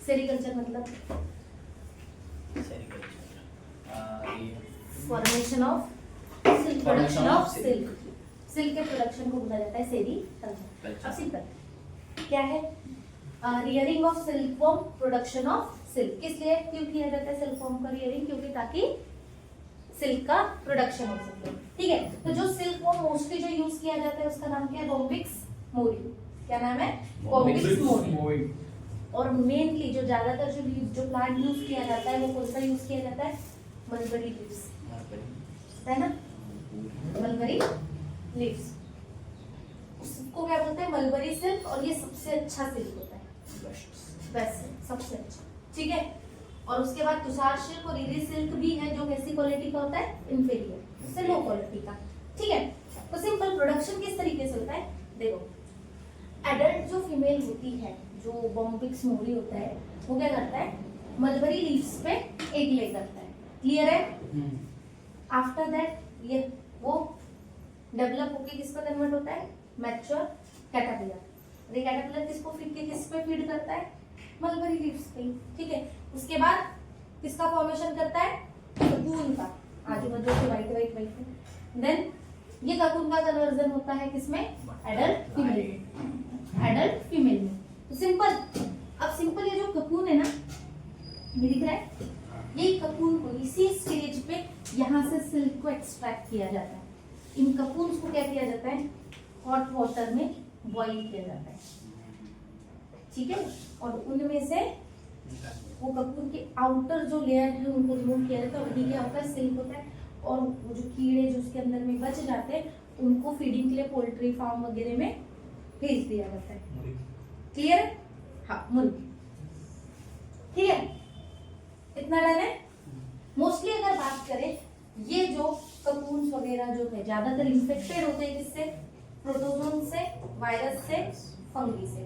सेरीकल्चर मतलब formation of silk, production of silk, silk के प्रोडक्शन को बोला जाता है सेरीकल्चर। अब सिंपल क्या है, rearing of silk worm, production of silk. किस लिए क्यों किया जाता है सिल्क वॉर्म का रियरिंग? क्योंकि ताकि सिल्क का प्रोडक्शन हो सके, ठीक है। तो जो सिल्क वॉर्म मोस्टली जो यूज किया जाता है उसका नाम क्या है, बॉम्बिक्स मोरी। क्या नाम है? बॉम्बिक्स मोरी। और मेनली जो ज्यादातर जो प्लांट यूज किया जाता है वो कौन सा यूज किया जाता है, मलबरी लीव्स, है ना, मलबरी लीव्स। उसको क्या बोलते हैं, मलबरी सिल्क। और ये सबसे अच्छा सिल्क होता है, बेस्ट, सबसे अच्छा, ठीक है। और उसके बाद तुषार सिल्क और इरी सिल्क भी है, जो कैसी क्वालिटी का होता है, इंफीरियर, उससे लो क्वालिटी का, ठीक है। तो सिंपल प्रोडक्शन किस तरीके से होता है, देखो, एडल्ट जो फीमेल होती है, जो बॉम्बिक्स मोरी होता है, वो क्या करता है, मलबरी लीव्स पे एग ले करता है, क्लियर है। आफ्टर दैट ये वो डेवलप होके किस पे कन्वर्ट होता है, मैच्योर कैटरपिलर। ये कैटरपिलर किसको किस पे फीड करता है, मलबरी लीव्स पे, ठीक है। उसके बाद किसका फॉर्मेशन करता है, ककून का, आजू बाजू से वाइट। देन ये ककून का कन्वर्जन होता है किसमें, एडल्ट फीमेल में। तो सिंपल, अब सिंपल ये जो ककून है ना, ये दिख रहा है, ये ककून को इसी स्टेज पे यहाँ से सिल्क को एक्सट्रैक्ट किया जाता है। इन ककून्स को क्या किया जाता है, हॉट वाटर में बॉईल किया जाता है, ठीक है। और उनमें से वो ककून के आउटर जो लेयर है उनको रिमूव किया जाता है, वही क्या होता है, सिल्क होता है। और वो जो कीड़े जो उसके अंदर में बच जाते हैं उनको फीडिंग के लिए पोल्ट्री फार्म वगैरह में भेज दिया जाता है, क्लियर है? हाँ, मुर्गी, ठीक है, इतना डन है। मोस्टली अगर बात करें, ये जो ककून्स वगैरह जो है ज्यादातर इन्फेक्टेड होते हैं किससे? प्रोटोजोन से, वायरस से, फंगी से।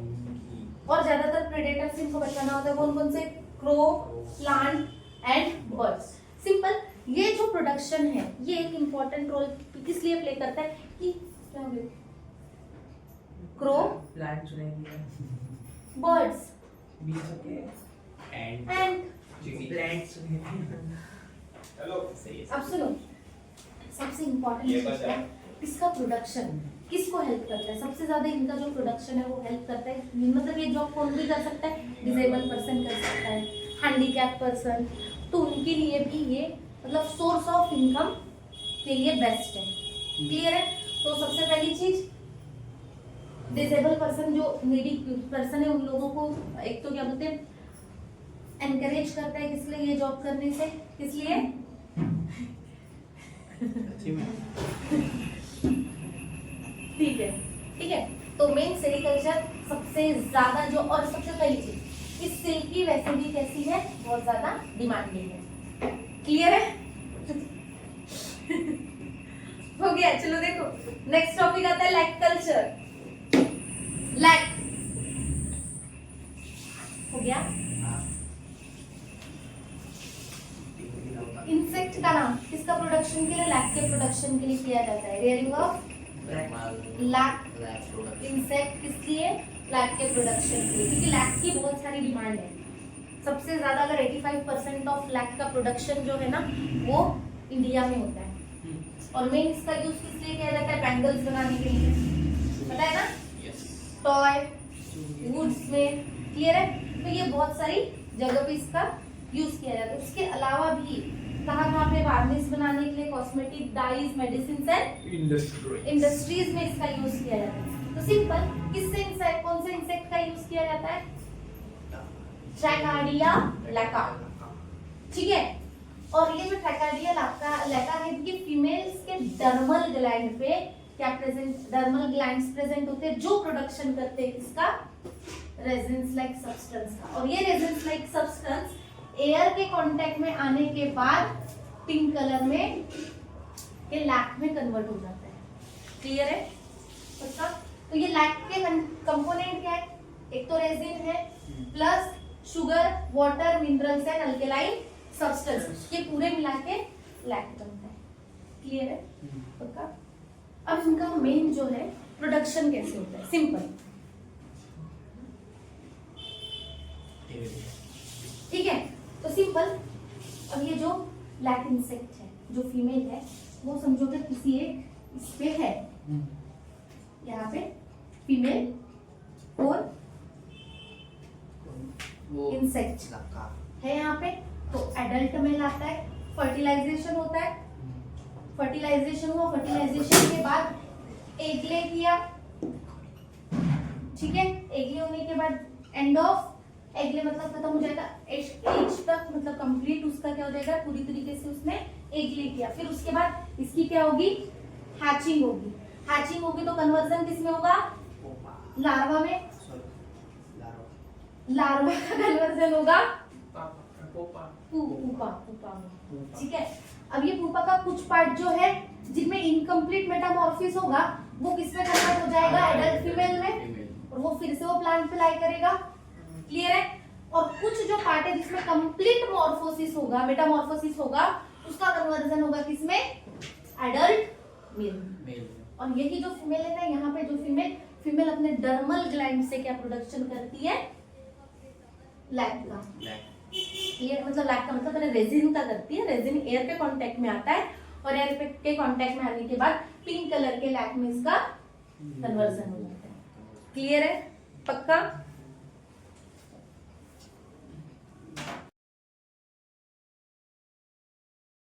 और ज्यादातर प्रेडेटर्स इनको बचाना होता है कौन कौन से? Crow, plant and birds. Simple. ये जो प्रोडक्शन है ये एक इंपॉर्टेंट रोल किस लिए प्ले करता है कि क्या हो? क्रो, प्लांट्स रहेंगे, बर्ड्स बी सके एंड प्लांट्स रहेंगे। हेलो सही है। अब सुनो, सबसे इम्पोर्टेंट ये चीज बचा। क्या है? इसका प्रोडक्शन किसको हेल्प करता है? सबसे ज्यादा इनका जो प्रोडक्शन है वो हेल्प करता है, मतलब ये जॉब कौन भी कर सकता है? डिसेबल पर्सन कर सकता है, हैंडीकैप पर्सन, तो उनके लिए भी ये मतलब सोर्स ऑफ इनकम के लिए बेस्ट है। क्लियर है? तो सबसे पहली चीज, डिसेबल पर्सन जो नीडी पर्सन है उन लोगों को एक तो क्या बोलते हैं, एनकरेज करता है किस लिए? ये जॉब करने से। किस लिए? अच्छी में ठीक है, ठीक है। तो मेन सेरिकल्चर सबसे ज्यादा जो, और सबसे पहली चीज, इस सिल्क की वैसे भी कैसी है? बहुत ज्यादा डिमांडिंग है। क्लियर है? हो गया। चलो देखो, नेक्स्ट टॉपिक आता है लैक कल्चर। लैक हो गया। इंसेक्ट का नाम किसका प्रोडक्शन के लिए? लैक के प्रोडक्शन के लिए किया जाता है। रेयरिंग ऑफ लैक इंसेक्ट किस लिए? लैक के प्रोडक्शन के लिए, क्योंकि लैक की बहुत सारी डिमांड है। सबसे ज्यादा अगर 85% ऑफ लैक का प्रोडक्शन जो है ना वो इंडिया में होता है। और मेन इसका यूज किस लिए किया जाता है? बैंगल्स बनाने के लिए, पता है ना? टॉय, वुड्स में। क्लियर है? तो ये बहुत सारी जगह पे इसका यूज किया जाता है। उसके अलावा भी कहाँ पे? वार्निश बनाने के लिए, cosmetic, dyes, medicine and industries में इसका यूज किया जाता है। तो सिंपल, किससे इंसेक्ट, कौन से इंसेक्ट का यूज किया जाता है? ट्रैकार्डिया लैका। ठीक है। और ये जो ट्रैकार्डिया लैका है, ये फीमेल्स के डर्मल ग्लैंड पे क्या प्रेजेंट? डर्मल ग्लैंड्स प्रेजेंट होते हैं जो प्रोडक्शन करते हैं किसका? रेजिन्स लाइक सब्सटेंस का। और ये रेजिन्स लाइक सब्सटेंस एयर के कांटेक्ट में आने के बाद पिंक कलर में ये लैक में कन्वर्ट हो जाता है। क्लियर है? अच्छा, तो ये लैक के कंपोनेंट क्या है? एक तो रेजिन है, plus sugar, water, minerals and alkaline substance, ये पूरे मिला के लैक बनता है। क्लियर है? पक्का? अब इनका मेन जो है प्रोडक्शन कैसे होता है? सिंपल। ठीक है, तो सिंपल। अब ये जो लैक इंसेक्ट है, जो फीमेल है, वो समझो कि किसी एक इस पे है, यहाँ पे फीमेल और इंसेक्ट है यहाँ पे। तो एडल्ट मेल आता है, फर्टिलाइजेशन होता है, फर्टिलाइजेशन हुआ, फर्टिलाइजेशन के बाद एग ले किया। ठीक है, एग ले होने के बाद एंड ऑफ एग ले मतलब खत्म हो जाएगा, एज तक मतलब कंप्लीट उसका क्या हो जाएगा? पूरी तरीके से उसने एग ले किया। फिर उसके बाद इसकी क्या होगी? हैचिंग होगी। हैचिंग होगी तो कन्वर्जन किस में होगा? लार्वा में। लार्वा का कन्वर्जन होगा पुपा में। ठीक है, अब ये पुपा का कुछ पार्ट जो है जिनमें इनकम्प्लीट मेटामॉर्फिस होगा वो किस में कन्वर्ट हो जाएगा? एडल्ट फीमेल में, और वो फिर से वो प्लांट पे लाई करेगा। क्लियर है? और कुछ जो पार्ट है जिसमें कंप्लीट मॉर्फोसिस होगा, मेटामॉर्फोसिस होगा, उसका कन्वर्जन होगा किसमें? Adult mail. और यही जो फीमेल है ना, यहाँ पे जो फीमेल अपने डर्मल ग्लैंड से क्या प्रोडक्शन करती है? लैक का। क्लियर? मतलब लैक का मतलब रेजिन का करती है। रेजिन एयर के कांटेक्ट में आता है और एयर के कांटेक्ट में आने के बाद पिंक कलर के लैक में इसका कन्वर्जन हो जाता है। क्लियर है? पक्का?